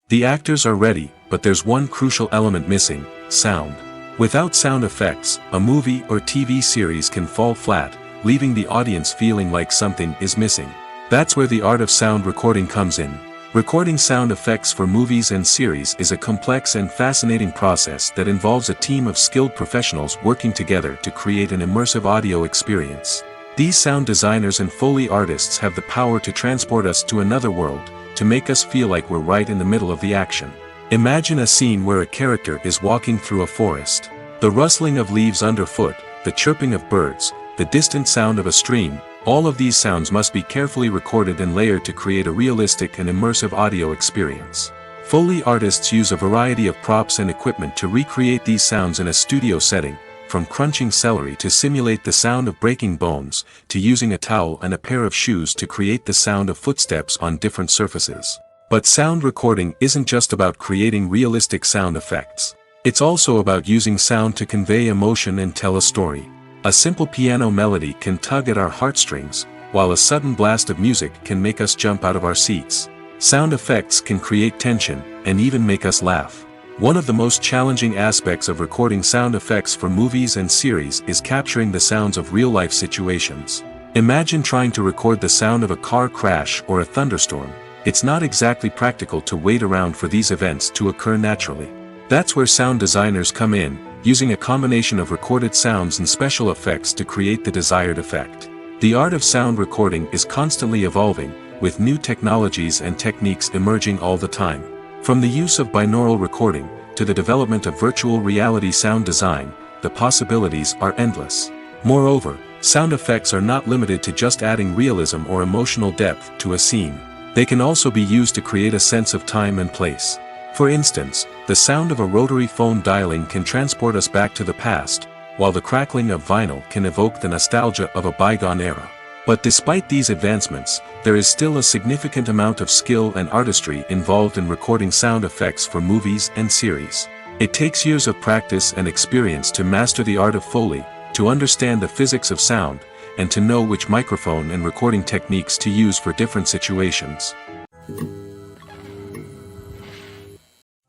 The actors are ready, but there's one crucial element missing: sound. Without sound effects, a movie or TV series can fall flat, leaving the audience feeling like something is missing. That's where the art of sound recording comes in. Recording sound effects for movies and series is a complex and fascinating process that involves a team of skilled professionals working together to create an immersive audio experience. These sound designers and Foley artists have the power to transport us to another world, to make us feel like we're right in the middle of the action. Imagine a scene where a character is walking through a forest. The rustling of leaves underfoot, the chirping of birds, the distant sound of a stream, all of these sounds must be carefully recorded and layered to create a realistic and immersive audio experience. Foley artists use a variety of props and equipment to recreate these sounds in a studio setting, from crunching celery to simulate the sound of breaking bones, to using a towel and a pair of shoes to create the sound of footsteps on different surfaces. But sound recording isn't just about creating realistic sound effects. It's also about using sound to convey emotion and tell a story. A simple piano melody can tug at our heartstrings, while a sudden blast of music can make us jump out of our seats. Sound effects can create tension, and even make us laugh. One of the most challenging aspects of recording sound effects for movies and series is capturing the sounds of real-life situations. Imagine trying to record the sound of a car crash or a thunderstorm. it's not exactly practical to wait around for these events to occur naturally. That's where sound designers come in, using a combination of recorded sounds and special effects to create the desired effect. The art of sound recording is constantly evolving, with new technologies and techniques emerging all the time. From the use of binaural recording, to the development of virtual reality sound design, the possibilities are endless. Moreover, sound effects are not limited to just adding realism or emotional depth to a scene. They can also be used to create a sense of time and place. For instance, the sound of a rotary phone dialing can transport us back to the past, while the crackling of vinyl can evoke the nostalgia of a bygone era. But despite these advancements, there is still a significant amount of skill and artistry involved in recording sound effects for movies and series. It takes years of practice and experience to master the art of Foley, to understand the physics of sound, and to know which microphone and recording techniques to use for different situations.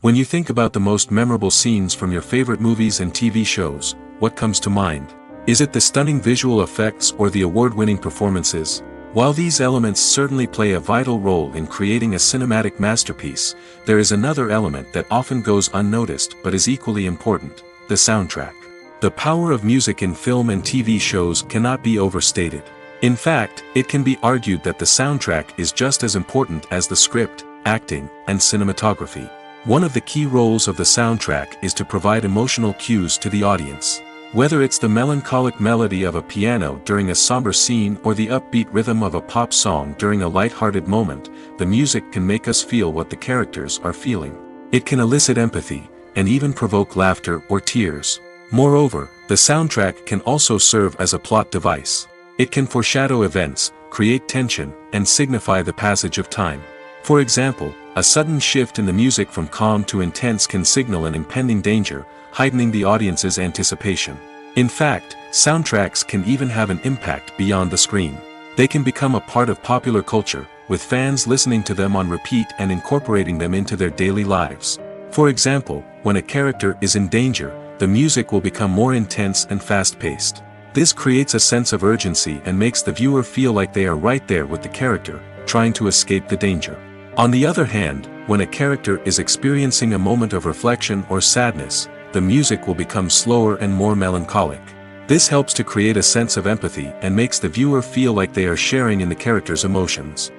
When you think about the most memorable scenes from your favorite movies and TV shows, what comes to mind? Is it the stunning visual effects or the award-winning performances? While these elements certainly play a vital role in creating a cinematic masterpiece, there is another element that often goes unnoticed but is equally important: the soundtrack. The power of music in film and TV shows cannot be overstated. In fact, it can be argued that the soundtrack is just as important as the script, acting, and cinematography. One of the key roles of the soundtrack is to provide emotional cues to the audience. Whether it's the melancholic melody of a piano during a somber scene or the upbeat rhythm of a pop song during a light-hearted moment, the music can make us feel what the characters are feeling. It can elicit empathy, and even provoke laughter or tears. Moreover, the soundtrack can also serve as a plot device. It can foreshadow events, create tension, and signify the passage of time. For example, a sudden shift in the music from calm to intense can signal an impending danger, heightening the audience's anticipation. In fact, soundtracks can even have an impact beyond the screen. They can become a part of popular culture, with fans listening to them on repeat and incorporating them into their daily lives. For example, when a character is in danger, the music will become more intense and fast-paced. This creates a sense of urgency and makes the viewer feel like they are right there with the character, trying to escape the danger. On the other hand, when a character is experiencing a moment of reflection or sadness, the music will become slower and more melancholic. This helps to create a sense of empathy and makes the viewer feel like they are sharing in the character's emotions.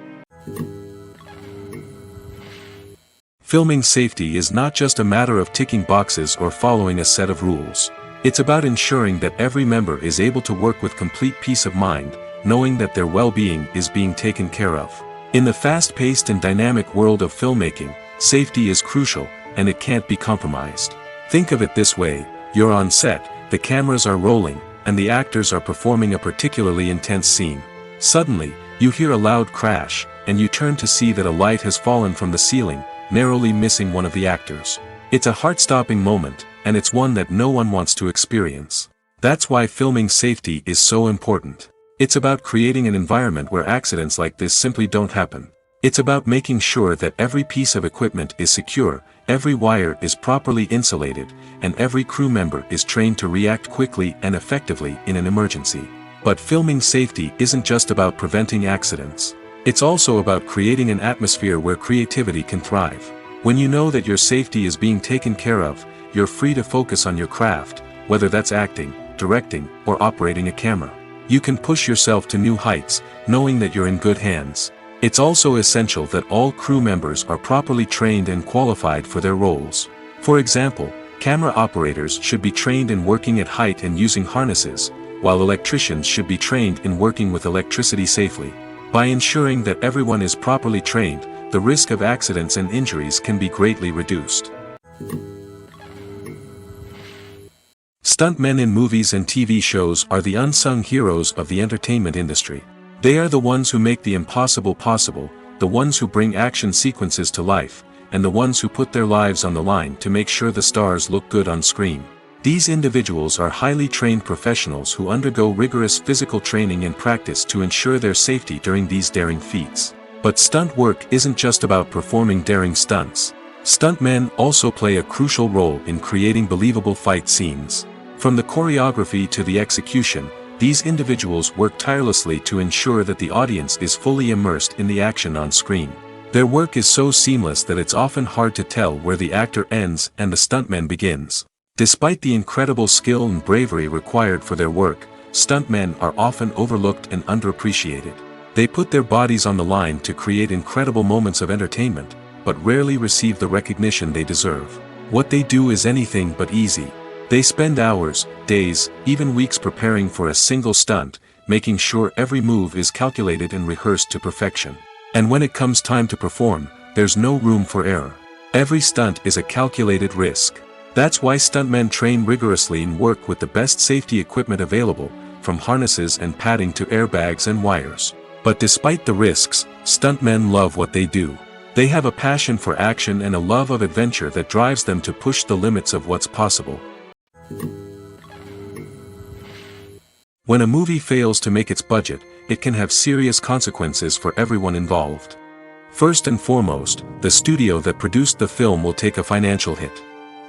Filming safety is not just a matter of ticking boxes or following a set of rules. It's about ensuring that every member is able to work with complete peace of mind, knowing that their well-being is being taken care of. In the fast-paced and dynamic world of filmmaking, safety is crucial, and it can't be compromised. Think of it this way: you're on set, the cameras are rolling, and the actors are performing a particularly intense scene. Suddenly, you hear a loud crash, and you turn to see that a light has fallen from the ceiling, narrowly missing one of the actors. It's a heart-stopping moment, and it's one that no one wants to experience. That's why filming safety is so important. It's about creating an environment where accidents like this simply don't happen. It's about making sure that every piece of equipment is secure, every wire is properly insulated, and every crew member is trained to react quickly and effectively in an emergency. But filming safety isn't just about preventing accidents. It's also about creating an atmosphere where creativity can thrive. When you know that your safety is being taken care of, you're free to focus on your craft, whether that's acting, directing, or operating a camera. You can push yourself to new heights, knowing that you're in good hands. It's also essential that all crew members are properly trained and qualified for their roles. For example, camera operators should be trained in working at height and using harnesses, while electricians should be trained in working with electricity safely. By ensuring that everyone is properly trained, the risk of accidents and injuries can be greatly reduced. Stuntmen in movies and TV shows are the unsung heroes of the entertainment industry. They are the ones who make the impossible possible, the ones who bring action sequences to life, and the ones who put their lives on the line to make sure the stars look good on screen. These individuals are highly trained professionals who undergo rigorous physical training and practice to ensure their safety during these daring feats. But stunt work isn't just about performing daring stunts. Stuntmen also play a crucial role in creating believable fight scenes. From the choreography to the execution, these individuals work tirelessly to ensure that the audience is fully immersed in the action on screen. Their work is so seamless that it's often hard to tell where the actor ends and the stuntman begins. Despite the incredible skill and bravery required for their work, stuntmen are often overlooked and underappreciated. They put their bodies on the line to create incredible moments of entertainment, but rarely receive the recognition they deserve. What they do is anything but easy. They spend hours, days, even weeks preparing for a single stunt, making sure every move is calculated and rehearsed to perfection. And when it comes time to perform, there's no room for error. Every stunt is a calculated risk. That's why stuntmen train rigorously and work with the best safety equipment available, from harnesses and padding to airbags and wires. But despite the risks, stuntmen love what they do. They have a passion for action and a love of adventure that drives them to push the limits of what's possible. When a movie fails to make its budget, it can have serious consequences for everyone involved. First and foremost, the studio that produced the film will take a financial hit.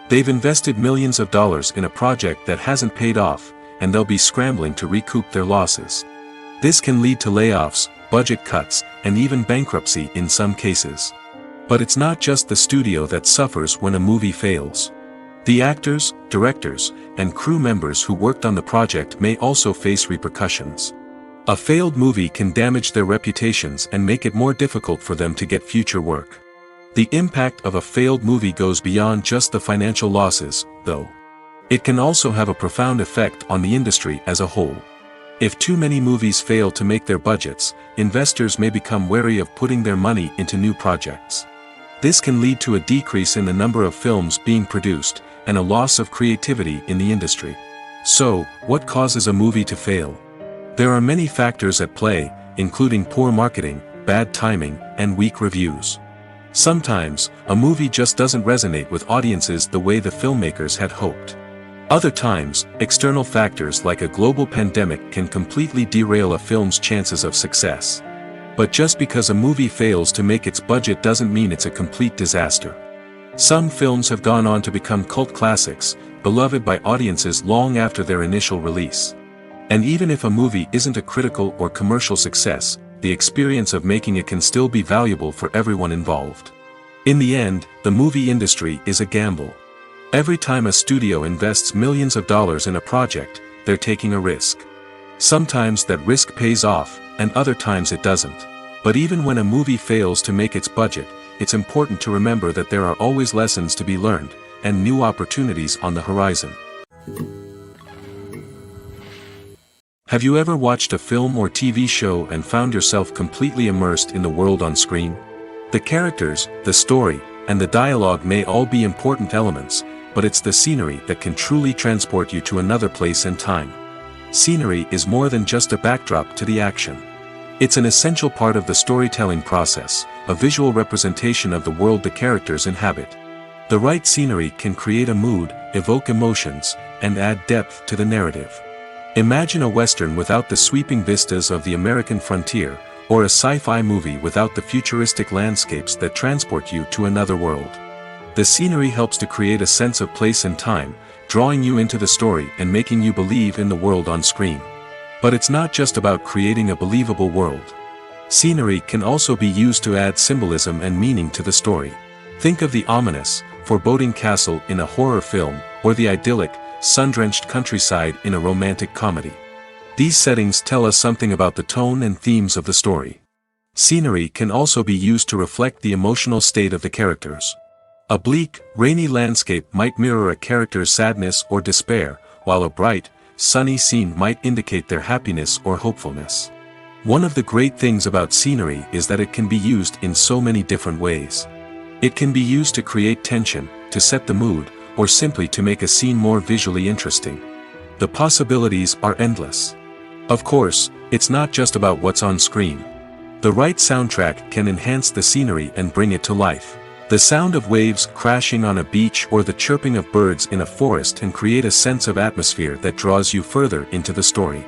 They've invested millions of dollars in a project that hasn't paid off, and they'll be scrambling to recoup their losses. This can lead to layoffs, budget cuts, and even bankruptcy in some cases. But it's not just the studio that suffers when a movie fails. The actors, directors, and crew members who worked on the project may also face repercussions. A failed movie can damage their reputations and make it more difficult for them to get future work. The impact of a failed movie goes beyond just the financial losses, though. It can also have a profound effect on the industry as a whole. If too many movies fail to make their budgets, investors may become wary of putting their money into new projects. This can lead to a decrease in the number of films being produced, and a loss of creativity in the industry. So, what causes a movie to fail? There are many factors at play, including poor marketing, bad timing, and weak reviews. Sometimes, a movie just doesn't resonate with audiences the way the filmmakers had hoped. Other times, external factors like a global pandemic can completely derail a film's chances of success. But just because a movie fails to make its budget doesn't mean it's a complete disaster. Some films have gone on to become cult classics, beloved by audiences long after their initial release. And even if a movie isn't a critical or commercial success, the experience of making it can still be valuable for everyone involved. In the end, the movie industry is a gamble. Every time a studio invests millions of dollars in a project, they're taking a risk. Sometimes that risk pays off, and other times it doesn't. But even when a movie fails to make its budget, it's important to remember that there are always lessons to be learned, and new opportunities on the horizon. Have you ever watched a film or TV show and found yourself completely immersed in the world on screen? The characters, the story, and the dialogue may all be important elements, but it's the scenery that can truly transport you to another place and time. Scenery is more than just a backdrop to the action. It's an essential part of the storytelling process, a visual representation of the world the characters inhabit. The right scenery can create a mood, evoke emotions, and add depth to the narrative. Imagine a Western without the sweeping vistas of the American frontier, or a sci-fi movie without the futuristic landscapes that transport you to another world. The scenery helps to create a sense of place and time, drawing you into the story and making you believe in the world on screen. But it's not just about creating a believable world. Scenery can also be used to add symbolism and meaning to the story. Think of the ominous, foreboding castle in a horror film, or the idyllic, sun-drenched countryside in a romantic comedy. These settings tell us something about the tone and themes of the story. Scenery can also be used to reflect the emotional state of the characters. A bleak, rainy landscape might mirror a character's sadness or despair, while a bright, sunny scene might indicate their happiness or hopefulness. One of the great things about scenery is that it can be used in so many different ways. It can be used to create tension, to set the mood, or simply to make a scene more visually interesting. The possibilities are endless. Of course, it's not just about what's on screen. The right soundtrack can enhance the scenery and bring it to life. The sound of waves crashing on a beach or the chirping of birds in a forest can create a sense of atmosphere that draws you further into the story.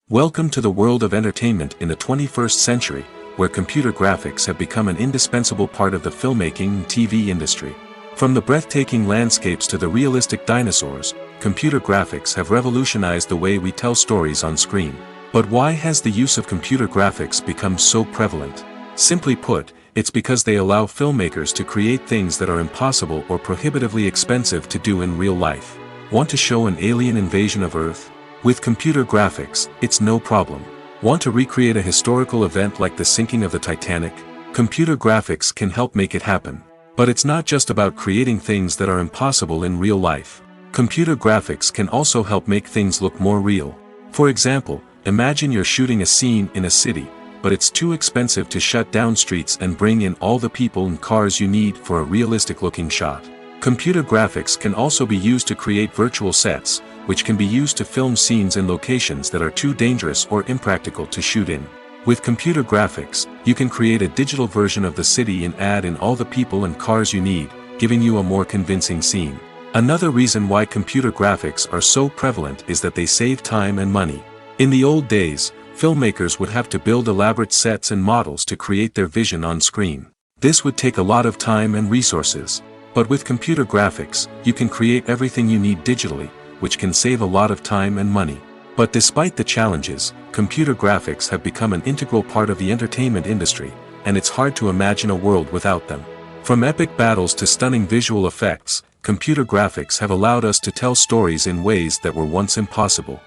Welcome to the world of entertainment in the 21st century, where computer graphics have become an indispensable part of the filmmaking and TV industry. From the breathtaking landscapes to the realistic dinosaurs, computer graphics have revolutionized the way we tell stories on screen. But why has the use of computer graphics become so prevalent? Simply put, it's because they allow filmmakers to create things that are impossible or prohibitively expensive to do in real life. Want to show an alien invasion of Earth? With computer graphics, it's no problem. Want to recreate a historical event like the sinking of the Titanic? Computer graphics can help make it happen. But it's not just about creating things that are impossible in real life. Computer graphics can also help make things look more real. For example, imagine you're shooting a scene in a city, but it's too expensive to shut down streets and bring in all the people and cars you need for a realistic-looking shot. Computer graphics can also be used to create virtual sets, which can be used to film scenes in locations that are too dangerous or impractical to shoot in. With computer graphics, you can create a digital version of the city and add in all the people and cars you need, giving you a more convincing scene. Another reason why computer graphics are so prevalent is that they save time and money. In the old days, filmmakers would have to build elaborate sets and models to create their vision on screen. This would take a lot of time and resources. But with computer graphics, you can create everything you need digitally, which can save a lot of time and money. But despite the challenges, computer graphics have become an integral part of the entertainment industry, and it's hard to imagine a world without them. From epic battles to stunning visual effects, computer graphics have allowed us to tell stories in ways that were once impossible.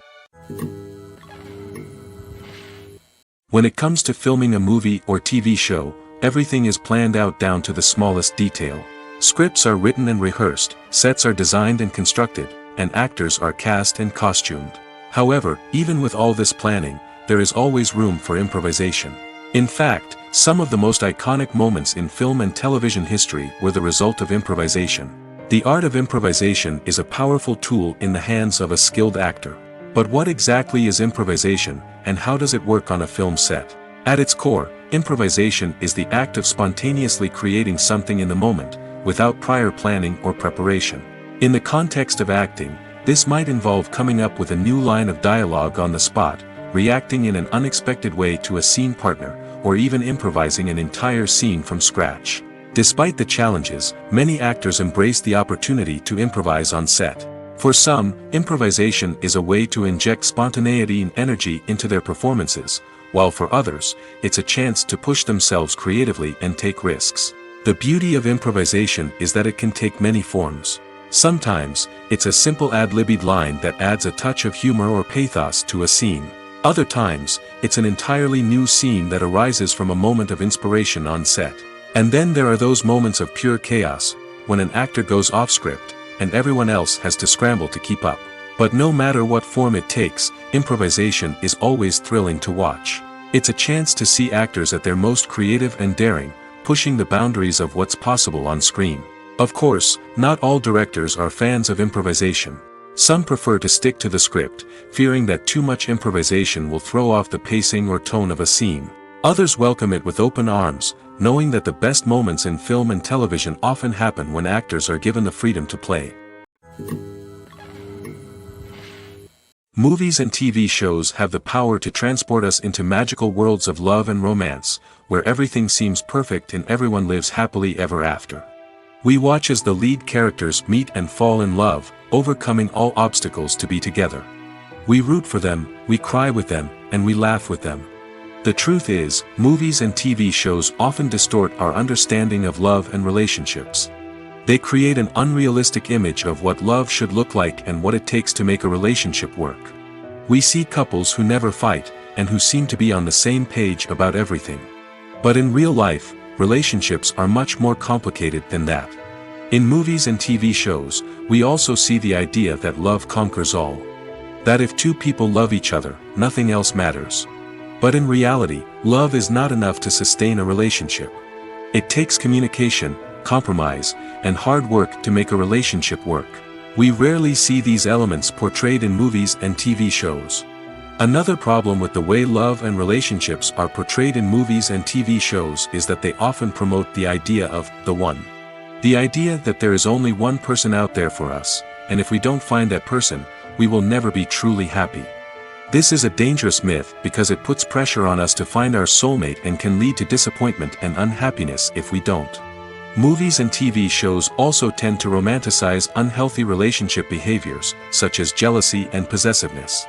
When it comes to filming a movie or TV show, everything is planned out down to the smallest detail. Scripts are written and rehearsed, sets are designed and constructed, and actors are cast and costumed. However, even with all this planning, there is always room for improvisation. In fact, some of the most iconic moments in film and television history were the result of improvisation. The art of improvisation is a powerful tool in the hands of a skilled actor. But what exactly is improvisation, and how does it work on a film set? At its core, improvisation is the act of spontaneously creating something in the moment, without prior planning or preparation. In the context of acting, this might involve coming up with a new line of dialogue on the spot, reacting in an unexpected way to a scene partner, or even improvising an entire scene from scratch. Despite the challenges, many actors embrace the opportunity to improvise on set. For some, improvisation is a way to inject spontaneity and energy into their performances, while for others, it's a chance to push themselves creatively and take risks. The beauty of improvisation is that it can take many forms. Sometimes, it's a simple ad-libbed line that adds a touch of humor or pathos to a scene. Other times, it's an entirely new scene that arises from a moment of inspiration on set. And then there are those moments of pure chaos, when an actor goes off script, and everyone else has to scramble to keep up. But no matter what form it takes, improvisation is always thrilling to watch. It's a chance to see actors at their most creative and daring, pushing the boundaries of what's possible on screen. Of course, not all directors are fans of improvisation. Some prefer to stick to the script, fearing that too much improvisation will throw off the pacing or tone of a scene. Others welcome it with open arms, knowing that the best moments in film and television often happen when actors are given the freedom to play. Movies and TV shows have the power to transport us into magical worlds of love and romance, where everything seems perfect and everyone lives happily ever after. We watch as the lead characters meet and fall in love, overcoming all obstacles to be together. We root for them, we cry with them, and we laugh with them. The truth is, movies and TV shows often distort our understanding of love and relationships. They create an unrealistic image of what love should look like and what it takes to make a relationship work. We see couples who never fight, and who seem to be on the same page about everything. But in real life, relationships are much more complicated than that. In movies and TV shows, we also see the idea that love conquers all. That if two people love each other, nothing else matters. But in reality, love is not enough to sustain a relationship. It takes communication, compromise, and hard work to make a relationship work. We rarely see these elements portrayed in movies and TV shows. Another problem with the way love and relationships are portrayed in movies and TV shows is that they often promote the idea of the one. The idea that there is only one person out there for us, and if we don't find that person, we will never be truly happy. This is a dangerous myth because it puts pressure on us to find our soulmate and can lead to disappointment and unhappiness if we don't. Movies and TV shows also tend to romanticize unhealthy relationship behaviors, such as jealousy and possessiveness.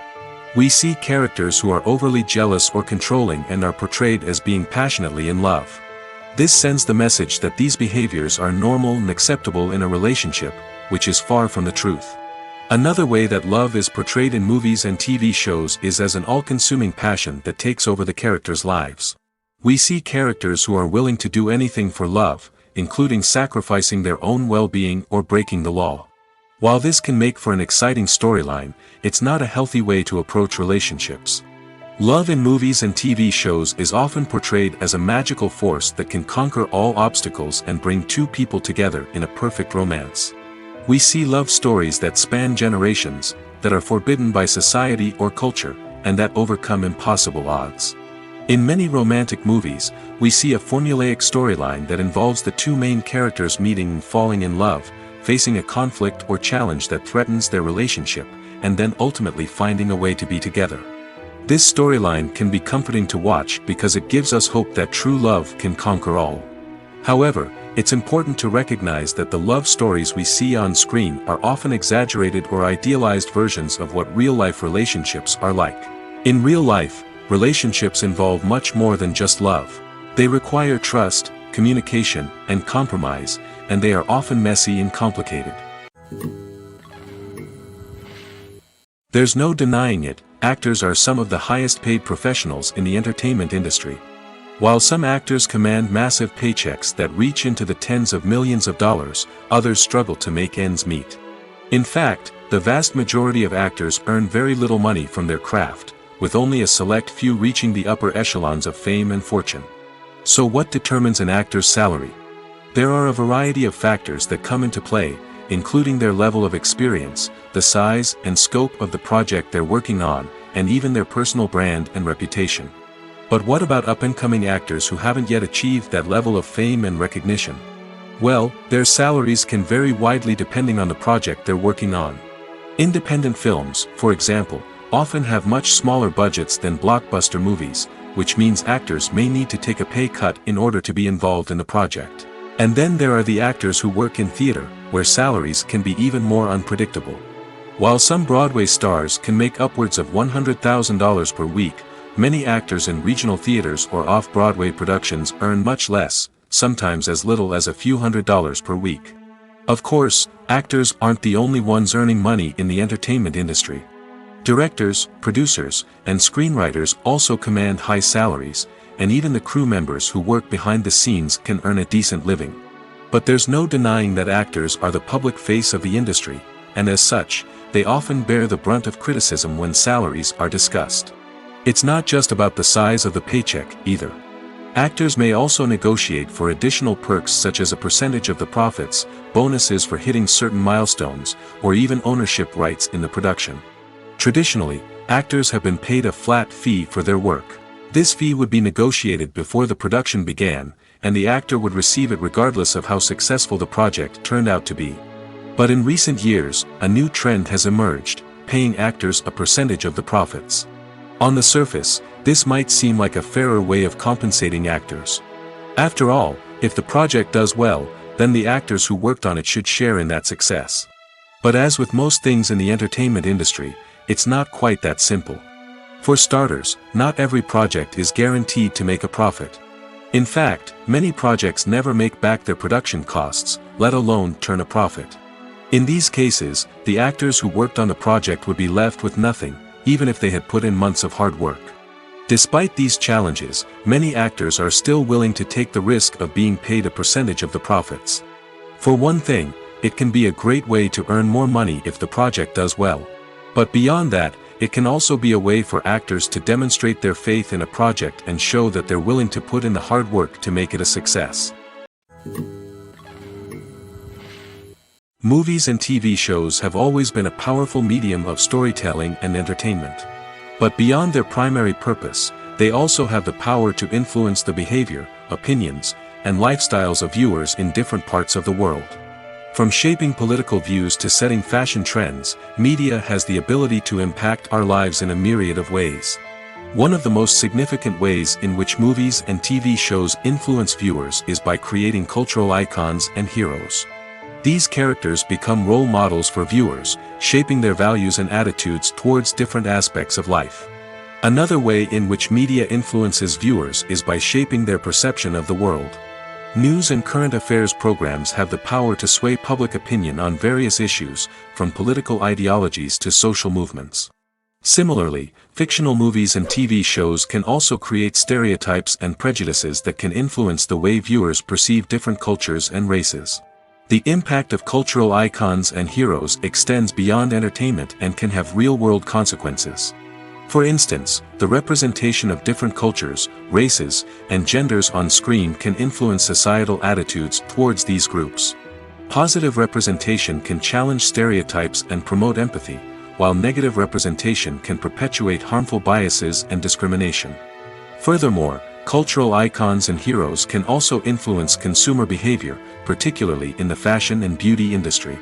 We see characters who are overly jealous or controlling and are portrayed as being passionately in love. This sends the message that these behaviors are normal and acceptable in a relationship, which is far from the truth. Another way that love is portrayed in movies and TV shows is as an all-consuming passion that takes over the characters' lives. We see characters who are willing to do anything for love, including sacrificing their own well-being or breaking the law. While this can make for an exciting storyline, it's not a healthy way to approach relationships. Love in movies and TV shows is often portrayed as a magical force that can conquer all obstacles and bring two people together in a perfect romance. We see love stories that span generations, that are forbidden by society or culture, and that overcome impossible odds. In many romantic movies, we see a formulaic storyline that involves the two main characters meeting and falling in love, facing a conflict or challenge that threatens their relationship, and then ultimately finding a way to be together. This storyline can be comforting to watch because it gives us hope that true love can conquer all. However, it's important to recognize that the love stories we see on screen are often exaggerated or idealized versions of what real-life relationships are like. In real life, relationships involve much more than just love. They require trust, communication, and compromise, and they are often messy and complicated. There's no denying it, actors are some of the highest-paid professionals in the entertainment industry. While some actors command massive paychecks that reach into the tens of millions of dollars, others struggle to make ends meet. In fact, the vast majority of actors earn very little money from their craft, with only a select few reaching the upper echelons of fame and fortune. So what determines an actor's salary? There are a variety of factors that come into play, including their level of experience, the size and scope of the project they're working on, and even their personal brand and reputation. But what about up-and-coming actors who haven't yet achieved that level of fame and recognition? Well, their salaries can vary widely depending on the project they're working on. Independent films, for example, often have much smaller budgets than blockbuster movies, which means actors may need to take a pay cut in order to be involved in the project. And then there are the actors who work in theater, where salaries can be even more unpredictable. While some Broadway stars can make upwards of $100,000 per week, many actors in regional theaters or off-Broadway productions earn much less, sometimes as little as a few $100s per week. Of course, actors aren't the only ones earning money in the entertainment industry. Directors, producers, and screenwriters also command high salaries, and even the crew members who work behind the scenes can earn a decent living. But there's no denying that actors are the public face of the industry, and as such, they often bear the brunt of criticism when salaries are discussed. It's not just about the size of the paycheck, either. Actors may also negotiate for additional perks such as a percentage of the profits, bonuses for hitting certain milestones, or even ownership rights in the production. Traditionally, actors have been paid a flat fee for their work. This fee would be negotiated before the production began, and the actor would receive it regardless of how successful the project turned out to be. But in recent years, a new trend has emerged, paying actors a percentage of the profits. On the surface, this might seem like a fairer way of compensating actors. After all, if the project does well, then the actors who worked on it should share in that success. But as with most things in the entertainment industry, it's not quite that simple. For starters, not every project is guaranteed to make a profit. In fact, many projects never make back their production costs, let alone turn a profit. In these cases, the actors who worked on the project would be left with nothing, even if they had put in months of hard work. Despite these challenges, many actors are still willing to take the risk of being paid a percentage of the profits. For one thing, it can be a great way to earn more money if the project does well. But beyond that, it can also be a way for actors to demonstrate their faith in a project and show that they're willing to put in the hard work to make it a success. Movies and TV shows have always been a powerful medium of storytelling and entertainment. But beyond their primary purpose, they also have the power to influence the behavior, opinions, and lifestyles of viewers in different parts of the world. From shaping political views to setting fashion trends, media has the ability to impact our lives in a myriad of ways. One of the most significant ways in which movies and TV shows influence viewers is by creating cultural icons and heroes. These characters become role models for viewers, shaping their values and attitudes towards different aspects of life. Another way in which media influences viewers is by shaping their perception of the world. News and current affairs programs have the power to sway public opinion on various issues, from political ideologies to social movements. Similarly, fictional movies and TV shows can also create stereotypes and prejudices that can influence the way viewers perceive different cultures and races. The impact of cultural icons and heroes extends beyond entertainment and can have real-world consequences. For instance, the representation of different cultures, races, and genders on screen can influence societal attitudes towards these groups. Positive representation can challenge stereotypes and promote empathy, while negative representation can perpetuate harmful biases and discrimination. Furthermore, cultural icons and heroes can also influence consumer behavior, particularly in the fashion and beauty industry.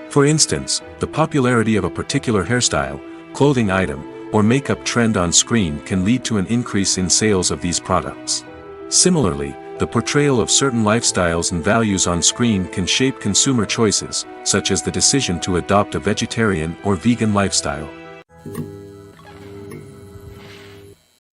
For instance, the popularity of a particular hairstyle, clothing item, or makeup trend on screen can lead to an increase in sales of these products. Similarly, the portrayal of certain lifestyles and values on screen can shape consumer choices, such as the decision to adopt a vegetarian or vegan lifestyle.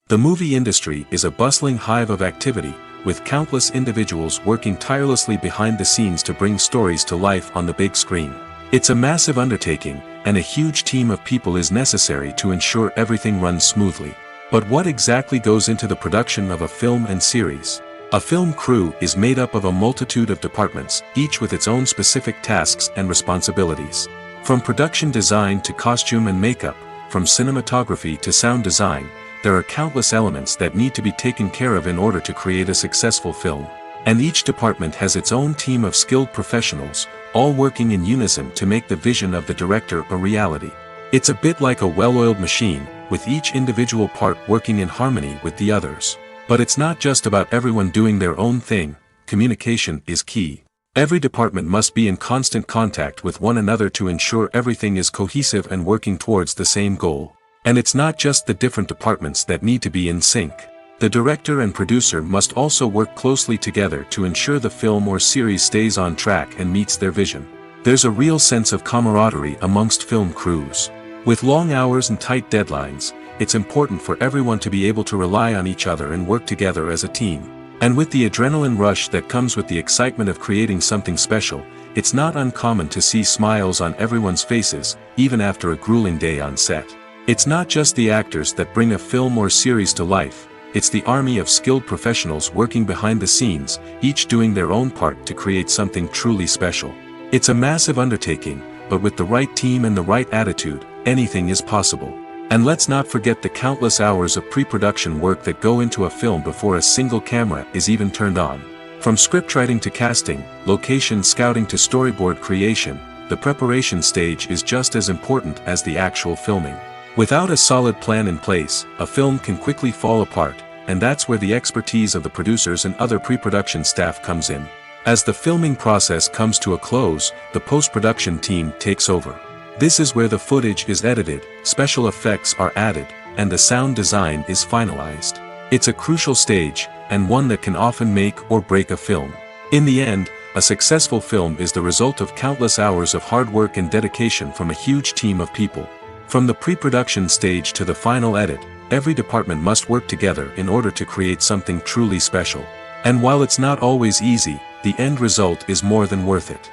The movie industry is a bustling hive of activity, with countless individuals working tirelessly behind the scenes to bring stories to life on the big screen. It's a massive undertaking, and a huge team of people is necessary to ensure everything runs smoothly. But what exactly goes into the production of a film and series? A film crew is made up of a multitude of departments, each with its own specific tasks and responsibilities. From production design to costume and makeup, from cinematography to sound design, there are countless elements that need to be taken care of in order to create a successful film. And each department has its own team of skilled professionals, all working in unison to make the vision of the director a reality. It's a bit like a well-oiled machine, with each individual part working in harmony with the others. But it's not just about everyone doing their own thing. Communication is key. Every department must be in constant contact with one another to ensure everything is cohesive and working towards the same goal. And it's not just the different departments that need to be in sync. The director and producer must also work closely together to ensure the film or series stays on track and meets their vision. There's a real sense of camaraderie amongst film crews. With long hours and tight deadlines, it's important for everyone to be able to rely on each other and work together as a team. And with the adrenaline rush that comes with the excitement of creating something special, it's not uncommon to see smiles on everyone's faces, even after a grueling day on set. It's not just the actors that bring a film or series to life, it's the army of skilled professionals working behind the scenes, each doing their own part to create something truly special. It's a massive undertaking, but with the right team and the right attitude, anything is possible. And let's not forget the countless hours of pre-production work that go into a film before a single camera is even turned on. From scriptwriting to casting, location scouting to storyboard creation, the preparation stage is just as important as the actual filming. Without a solid plan in place, a film can quickly fall apart, and that's where the expertise of the producers and other pre-production staff comes in. As the filming process comes to a close, the post-production team takes over. This is where the footage is edited, special effects are added, and the sound design is finalized. It's a crucial stage, and one that can often make or break a film. In the end, a successful film is the result of countless hours of hard work and dedication from a huge team of people. From the pre-production stage to the final edit, every department must work together in order to create something truly special. And while it's not always easy, the end result is more than worth it.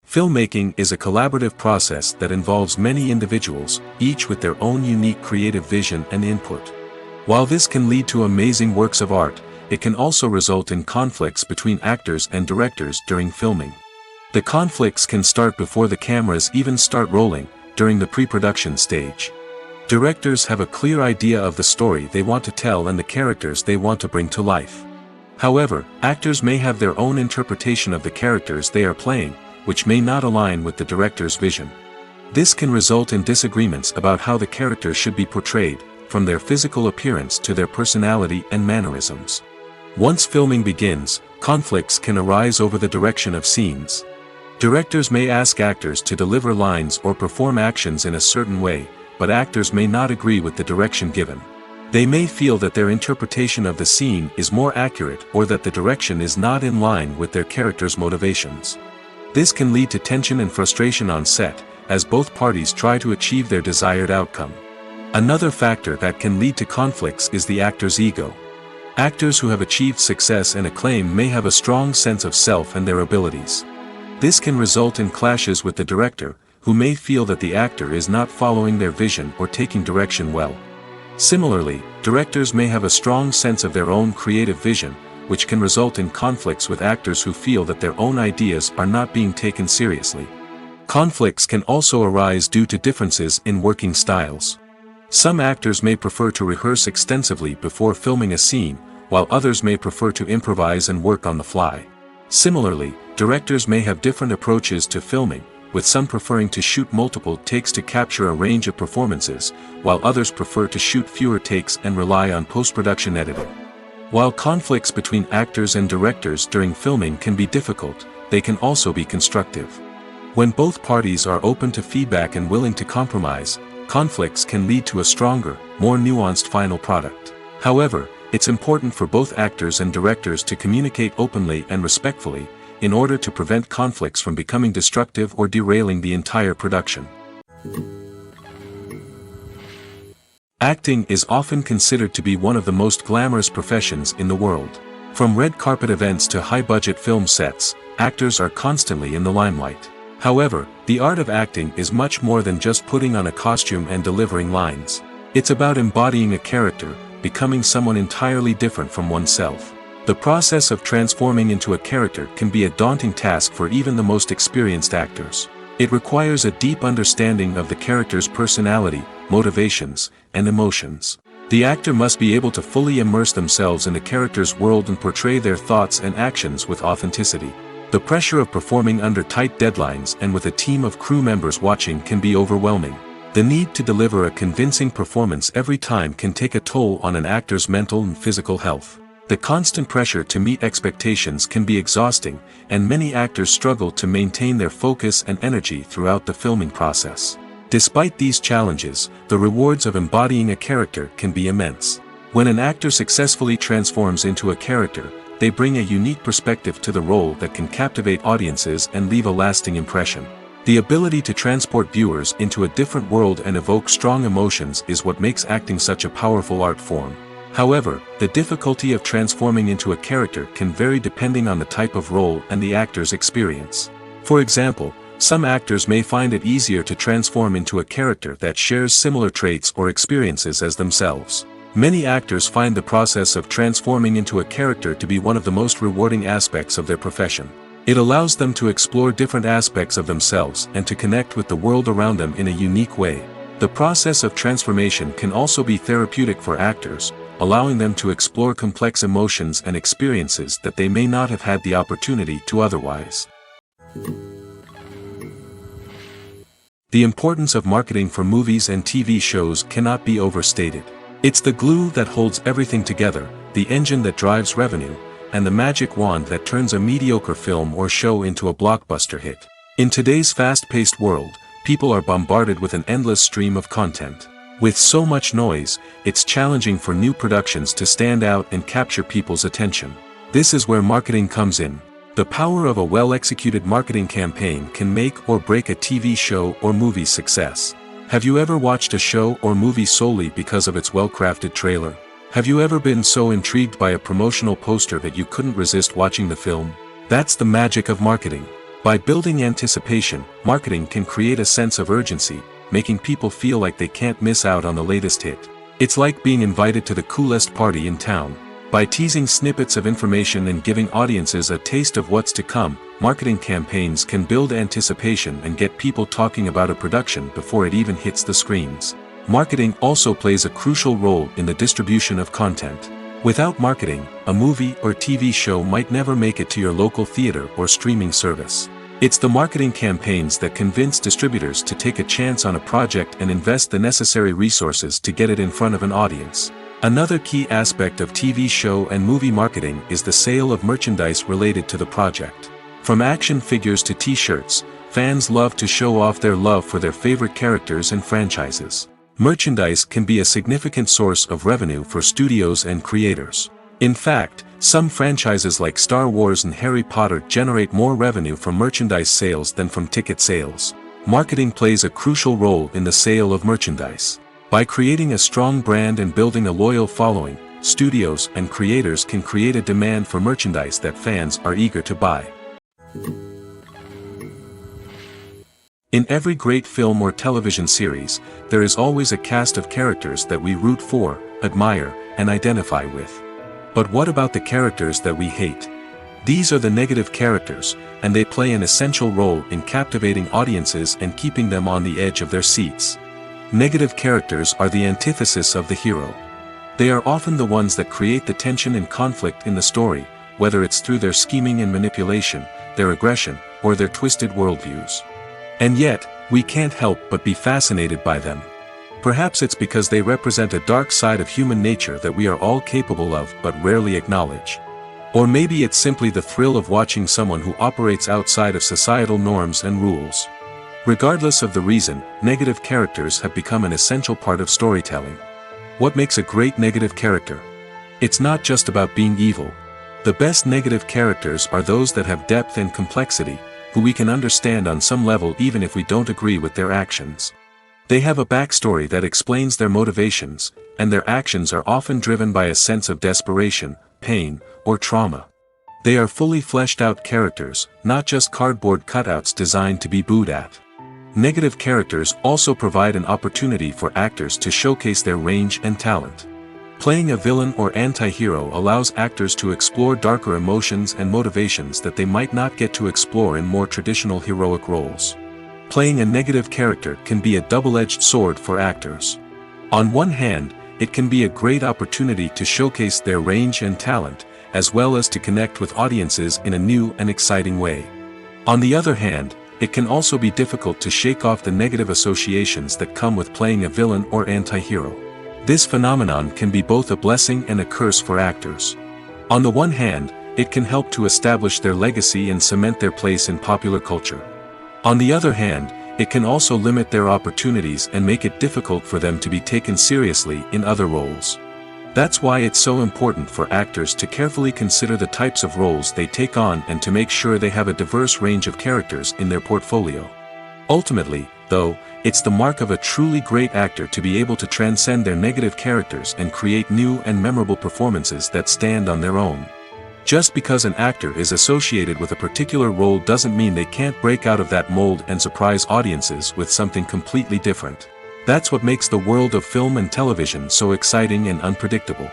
Filmmaking is a collaborative process that involves many individuals, each with their own unique creative vision and input. While this can lead to amazing works of art, it can also result in conflicts between actors and directors during filming. The conflicts can start before the cameras even start rolling, during the pre-production stage. Directors have a clear idea of the story they want to tell and the characters they want to bring to life. However, actors may have their own interpretation of the characters they are playing, which may not align with the director's vision. This can result in disagreements about how the characters should be portrayed, from their physical appearance to their personality and mannerisms. Once filming begins, conflicts can arise over the direction of scenes. Directors may ask actors to deliver lines or perform actions in a certain way, but actors may not agree with the direction given. They may feel that their interpretation of the scene is more accurate or that the direction is not in line with their character's motivations. This can lead to tension and frustration on set, as both parties try to achieve their desired outcome. Another factor that can lead to conflicts is the actor's ego. Actors who have achieved success and acclaim may have a strong sense of self and their abilities. This can result in clashes with the director, who may feel that the actor is not following their vision or taking direction well. Similarly, directors may have a strong sense of their own creative vision, which can result in conflicts with actors who feel that their own ideas are not being taken seriously. Conflicts can also arise due to differences in working styles. Some actors may prefer to rehearse extensively before filming a scene, while others may prefer to improvise and work on the fly. Similarly, directors may have different approaches to filming, with some preferring to shoot multiple takes to capture a range of performances, while others prefer to shoot fewer takes and rely on post-production editing. While conflicts between actors and directors during filming can be difficult, they can also be constructive. When both parties are open to feedback and willing to compromise, conflicts can lead to a stronger, more nuanced final product. However, it's important for both actors and directors to communicate openly and respectfully, in order to prevent conflicts from becoming destructive or derailing the entire production. Acting is often considered to be one of the most glamorous professions in the world. From red carpet events to high-budget film sets, actors are constantly in the limelight. However, the art of acting is much more than just putting on a costume and delivering lines. It's about embodying a character, becoming someone entirely different from oneself. The process of transforming into a character can be a daunting task for even the most experienced actors. It requires a deep understanding of the character's personality, motivations, and emotions. The actor must be able to fully immerse themselves in the character's world and portray their thoughts and actions with authenticity. The pressure of performing under tight deadlines and with a team of crew members watching can be overwhelming. The need to deliver a convincing performance every time can take a toll on an actor's mental and physical health. The constant pressure to meet expectations can be exhausting, and many actors struggle to maintain their focus and energy throughout the filming process. Despite these challenges, the rewards of embodying a character can be immense. When an actor successfully transforms into a character, they bring a unique perspective to the role that can captivate audiences and leave a lasting impression. The ability to transport viewers into a different world and evoke strong emotions is what makes acting such a powerful art form. However, the difficulty of transforming into a character can vary depending on the type of role and the actor's experience. For example, some actors may find it easier to transform into a character that shares similar traits or experiences as themselves. Many actors find the process of transforming into a character to be one of the most rewarding aspects of their profession. It allows them to explore different aspects of themselves and to connect with the world around them in a unique way. The process of transformation can also be therapeutic for actors, allowing them to explore complex emotions and experiences that they may not have had the opportunity to otherwise. The importance of marketing for movies and TV shows cannot be overstated. It's the glue that holds everything together, the engine that drives revenue, and the magic wand that turns a mediocre film or show into a blockbuster hit. In today's fast-paced world, people are bombarded with an endless stream of content. With so much noise, it's challenging for new productions to stand out and capture people's attention. This is where marketing comes in. The power of a well-executed marketing campaign can make or break a TV show or movie's success. Have you ever watched a show or movie solely because of its well-crafted trailer? Have you ever been so intrigued by a promotional poster that you couldn't resist watching the film? That's the magic of marketing. By building anticipation, marketing can create a sense of urgency, making people feel like they can't miss out on the latest hit. It's like being invited to the coolest party in town. By teasing snippets of information and giving audiences a taste of what's to come, marketing campaigns can build anticipation and get people talking about a production before it even hits the screens. Marketing also plays a crucial role in the distribution of content. Without marketing, a movie or TV show might never make it to your local theater or streaming service. It's the marketing campaigns that convince distributors to take a chance on a project and invest the necessary resources to get it in front of an audience. Another key aspect of TV show and movie marketing is the sale of merchandise related to the project. From action figures to t-shirts, fans love to show off their love for their favorite characters and franchises. Merchandise can be a significant source of revenue for studios and creators. In fact, some franchises like Star Wars and Harry Potter generate more revenue from merchandise sales than from ticket sales. Marketing plays a crucial role in the sale of merchandise. By creating a strong brand and building a loyal following, studios and creators can create a demand for merchandise that fans are eager to buy. In every great film or television series, there is always a cast of characters that we root for, admire, and identify with. But what about the characters that we hate? These are the negative characters, and they play an essential role in captivating audiences and keeping them on the edge of their seats. Negative characters are the antithesis of the hero. They are often the ones that create the tension and conflict in the story, whether it's through their scheming and manipulation, their aggression, or their twisted worldviews. And yet, we can't help but be fascinated by them. Perhaps it's because they represent a dark side of human nature that we are all capable of but rarely acknowledge. Or maybe it's simply the thrill of watching someone who operates outside of societal norms and rules. Regardless of the reason, negative characters have become an essential part of storytelling. What makes a great negative character? It's not just about being evil. The best negative characters are those that have depth and complexity, who we can understand on some level even if we don't agree with their actions. They have a backstory that explains their motivations, and their actions are often driven by a sense of desperation, pain, or trauma. They are fully fleshed out characters, not just cardboard cutouts designed to be booed at. Negative characters also provide an opportunity for actors to showcase their range and talent. Playing a villain or anti-hero allows actors to explore darker emotions and motivations that they might not get to explore in more traditional heroic roles. Playing a negative character can be a double-edged sword for actors. On one hand, it can be a great opportunity to showcase their range and talent, as well as to connect with audiences in a new and exciting way. On the other hand, it can also be difficult to shake off the negative associations that come with playing a villain or anti-hero. This phenomenon can be both a blessing and a curse for actors. On the one hand, it can help to establish their legacy and cement their place in popular culture. On the other hand, it can also limit their opportunities and make it difficult for them to be taken seriously in other roles. That's why it's so important for actors to carefully consider the types of roles they take on and to make sure they have a diverse range of characters in their portfolio. Ultimately, though, it's the mark of a truly great actor to be able to transcend their negative characters and create new and memorable performances that stand on their own. Just because an actor is associated with a particular role doesn't mean they can't break out of that mold and surprise audiences with something completely different. That's what makes the world of film and television so exciting and unpredictable.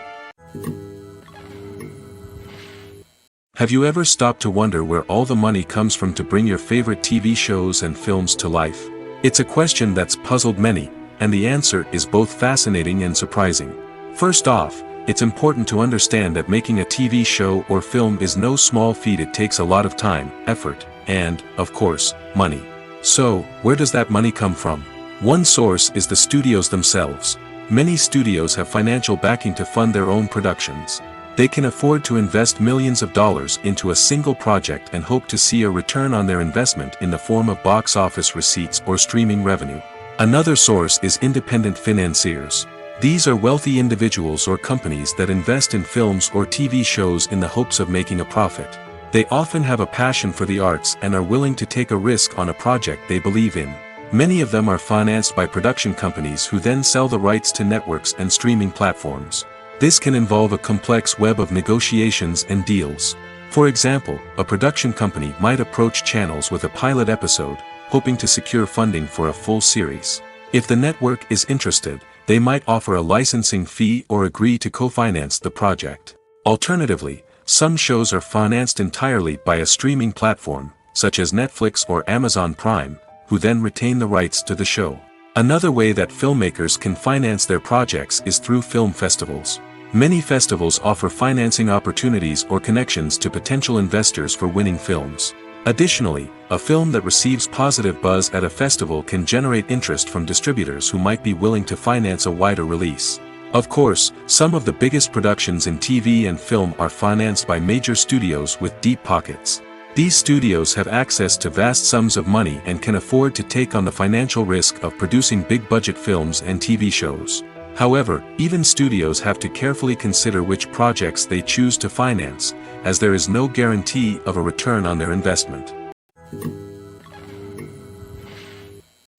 Have you ever stopped to wonder where all the money comes from to bring your favorite TV shows and films to life? It's a question that's puzzled many, and the answer is both fascinating and surprising. First off, it's important to understand that making a TV show or film is no small feat. It takes a lot of time, effort, and, of course, money. So, where does that money come from? One source is the studios themselves. Many studios have financial backing to fund their own productions. They can afford to invest millions of dollars into a single project and hope to see a return on their investment in the form of box office receipts or streaming revenue. Another source is independent financiers. These are wealthy individuals or companies that invest in films or TV shows in the hopes of making a profit. They often have a passion for the arts and are willing to take a risk on a project they believe in. Many of them are financed by production companies who then sell the rights to networks and streaming platforms. This can involve a complex web of negotiations and deals. For example, a production company might approach channels with a pilot episode, hoping to secure funding for a full series. If the network is interested, they might offer a licensing fee or agree to co-finance the project. Alternatively, some shows are financed entirely by a streaming platform, such as Netflix or Amazon Prime, who then retain the rights to the show. Another way that filmmakers can finance their projects is through film festivals. Many festivals offer financing opportunities or connections to potential investors for winning films. Additionally, a film that receives positive buzz at a festival can generate interest from distributors who might be willing to finance a wider release. Of course, some of the biggest productions in TV and film are financed by major studios with deep pockets. These studios have access to vast sums of money and can afford to take on the financial risk of producing big-budget films and TV shows. However, even studios have to carefully consider which projects they choose to finance, as there is no guarantee of a return on their investment.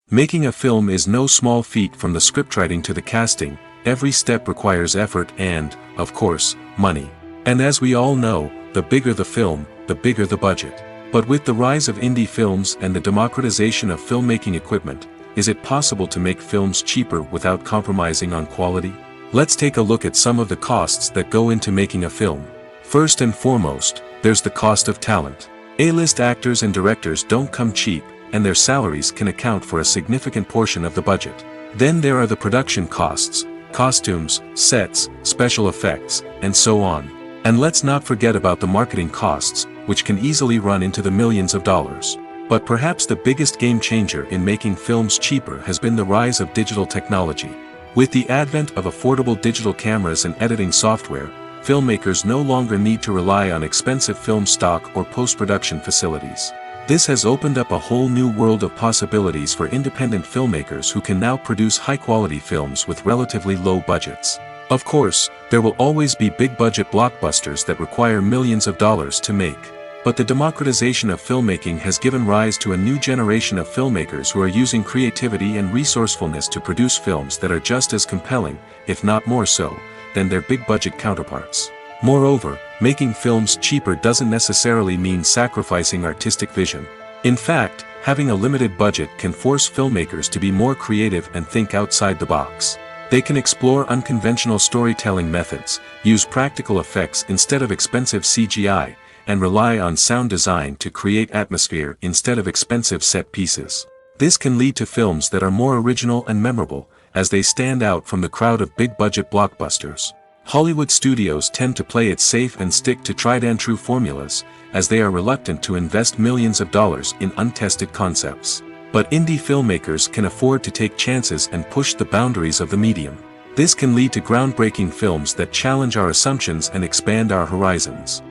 Making a film is no small feat. From the scriptwriting to the casting, every step requires effort and, of course, money. And as we all know, the bigger the film, the bigger the budget. But with the rise of indie films and the democratization of filmmaking equipment, is it possible to make films cheaper without compromising on quality? Let's take a look at some of the costs that go into making a film. First and foremost, there's the cost of talent. A-list actors and directors don't come cheap, and their salaries can account for a significant portion of the budget. Then there are the production costs, costumes, sets, special effects, and so on. And let's not forget about the marketing costs, which can easily run into the millions of dollars. But perhaps the biggest game changer in making films cheaper has been the rise of digital technology. With the advent of affordable digital cameras and editing software, filmmakers no longer need to rely on expensive film stock or post-production facilities. This has opened up a whole new world of possibilities for independent filmmakers who can now produce high-quality films with relatively low budgets. Of course, there will always be big-budget blockbusters that require millions of dollars to make. But the democratization of filmmaking has given rise to a new generation of filmmakers who are using creativity and resourcefulness to produce films that are just as compelling, if not more so, than their big-budget counterparts. Moreover, making films cheaper doesn't necessarily mean sacrificing artistic vision. In fact, having a limited budget can force filmmakers to be more creative and think outside the box. They can explore unconventional storytelling methods, use practical effects instead of expensive CGI, and rely on sound design to create atmosphere instead of expensive set pieces. This can lead to films that are more original and memorable, as they stand out from the crowd of big-budget blockbusters. Hollywood studios tend to play it safe and stick to tried-and-true formulas, as they are reluctant to invest millions of dollars in untested concepts. But indie filmmakers can afford to take chances and push the boundaries of the medium. This can lead to groundbreaking films that challenge our assumptions and expand our horizons.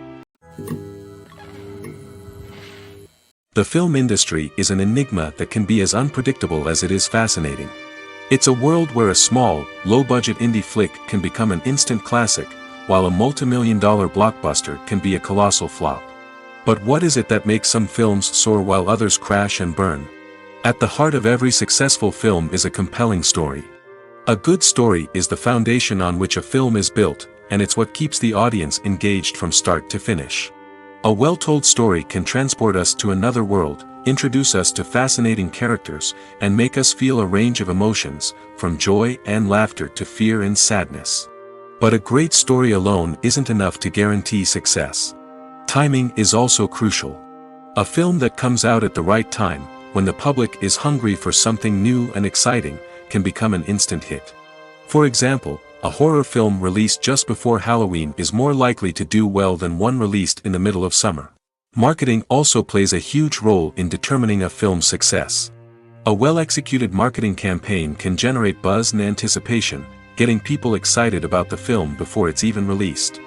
The film industry is an enigma that can be as unpredictable as it is fascinating. It's a world where a small, low-budget indie flick can become an instant classic, while a multi-million-dollar blockbuster can be a colossal flop. But what is it that makes some films soar while others crash and burn? At the heart of every successful film is a compelling story. A good story is the foundation on which a film is built, and it's what keeps the audience engaged from start to finish. A well-told story can transport us to another world, introduce us to fascinating characters, and make us feel a range of emotions, from joy and laughter to fear and sadness. But a great story alone isn't enough to guarantee success. Timing is also crucial. A film that comes out at the right time, when the public is hungry for something new and exciting, can become an instant hit. For example, a horror film released just before Halloween is more likely to do well than one released in the middle of summer. Marketing also plays a huge role in determining a film's success. A well-executed marketing campaign can generate buzz and anticipation, getting people excited about the film before it's even released.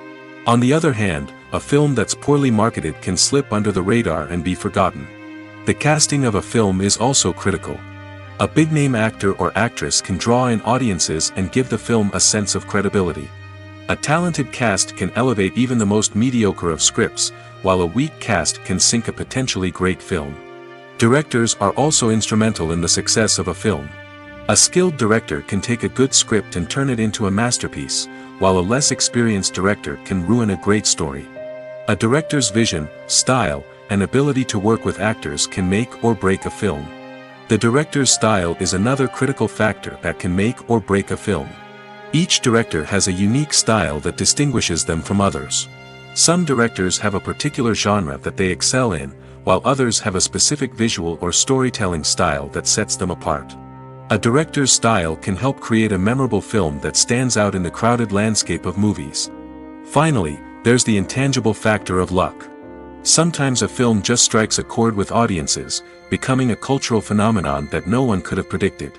On the other hand, a film that's poorly marketed can slip under the radar and be forgotten. The casting of a film is also critical. A big-name actor or actress can draw in audiences and give the film a sense of credibility. A talented cast can elevate even the most mediocre of scripts, while a weak cast can sink a potentially great film. Directors are also instrumental in the success of a film. A skilled director can take a good script and turn it into a masterpiece, while a less experienced director can ruin a great story. A director's vision, style, and ability to work with actors can make or break a film. The director's style is another critical factor that can make or break a film. Each director has a unique style that distinguishes them from others. Some directors have a particular genre that they excel in, while others have a specific visual or storytelling style that sets them apart. A director's style can help create a memorable film that stands out in the crowded landscape of movies. Finally, there's the intangible factor of luck. Sometimes a film just strikes a chord with audiences, becoming a cultural phenomenon that no one could have predicted.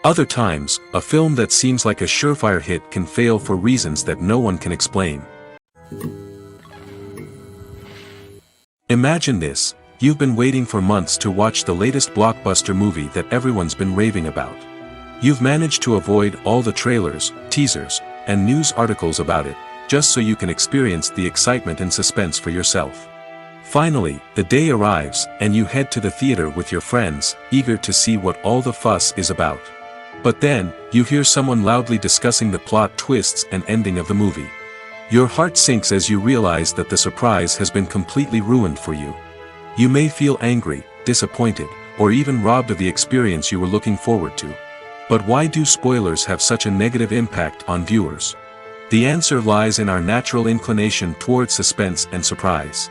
Other times, a film that seems like a surefire hit can fail for reasons that no one can explain. Imagine this, you've been waiting for months to watch the latest blockbuster movie that everyone's been raving about. You've managed to avoid all the trailers, teasers, and news articles about it, just so you can experience the excitement and suspense for yourself. Finally, the day arrives, and you head to the theater with your friends, eager to see what all the fuss is about. But then, you hear someone loudly discussing the plot twists and ending of the movie. Your heart sinks as you realize that the surprise has been completely ruined for you. You may feel angry, disappointed, or even robbed of the experience you were looking forward to. But why do spoilers have such a negative impact on viewers? The answer lies in our natural inclination toward suspense and surprise.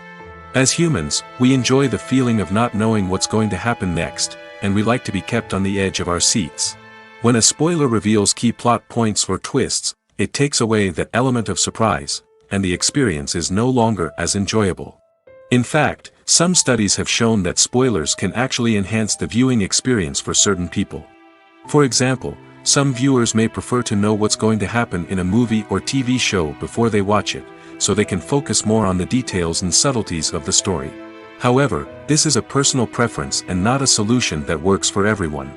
As humans, we enjoy the feeling of not knowing what's going to happen next, and we like to be kept on the edge of our seats. When a spoiler reveals key plot points or twists, it takes away that element of surprise, and the experience is no longer as enjoyable. In fact, some studies have shown that spoilers can actually enhance the viewing experience for certain people. For example, some viewers may prefer to know what's going to happen in a movie or TV show before they watch it, so they can focus more on the details and subtleties of the story. However, this is a personal preference and not a solution that works for everyone.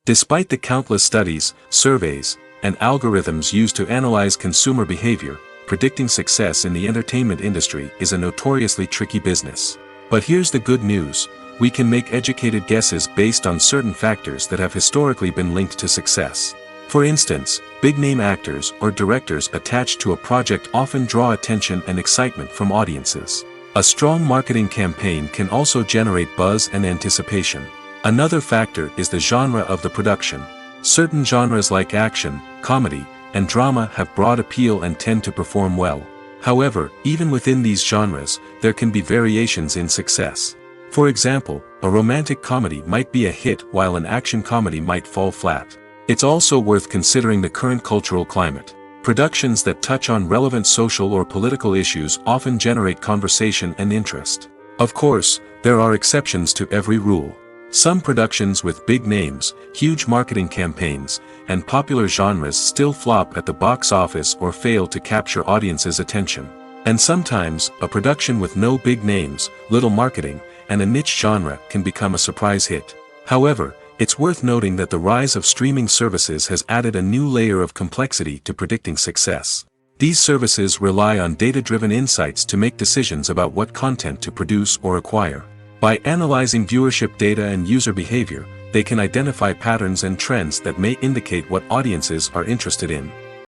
Despite the countless studies, surveys, and algorithms used to analyze consumer behavior, predicting success in the entertainment industry is a notoriously tricky business. But here's the good news. We can make educated guesses based on certain factors that have historically been linked to success. For instance, big-name actors or directors attached to a project often draw attention and excitement from audiences. A strong marketing campaign can also generate buzz and anticipation. Another factor is the genre of the production. Certain genres like action, comedy, and drama have broad appeal and tend to perform well. However, even within these genres, there can be variations in success. For example, a romantic comedy might be a hit while an action comedy might fall flat. It's also worth considering the current cultural climate. Productions that touch on relevant social or political issues often generate conversation and interest. Of course, there are exceptions to every rule. Some productions with big names, huge marketing campaigns, and popular genres still flop at the box office or fail to capture audiences' attention. And sometimes, a production with no big names, little marketing, and a niche genre can become a surprise hit. However, it's worth noting that the rise of streaming services has added a new layer of complexity to predicting success. These services rely on data-driven insights to make decisions about what content to produce or acquire. By analyzing viewership data and user behavior, they can identify patterns and trends that may indicate what audiences are interested in.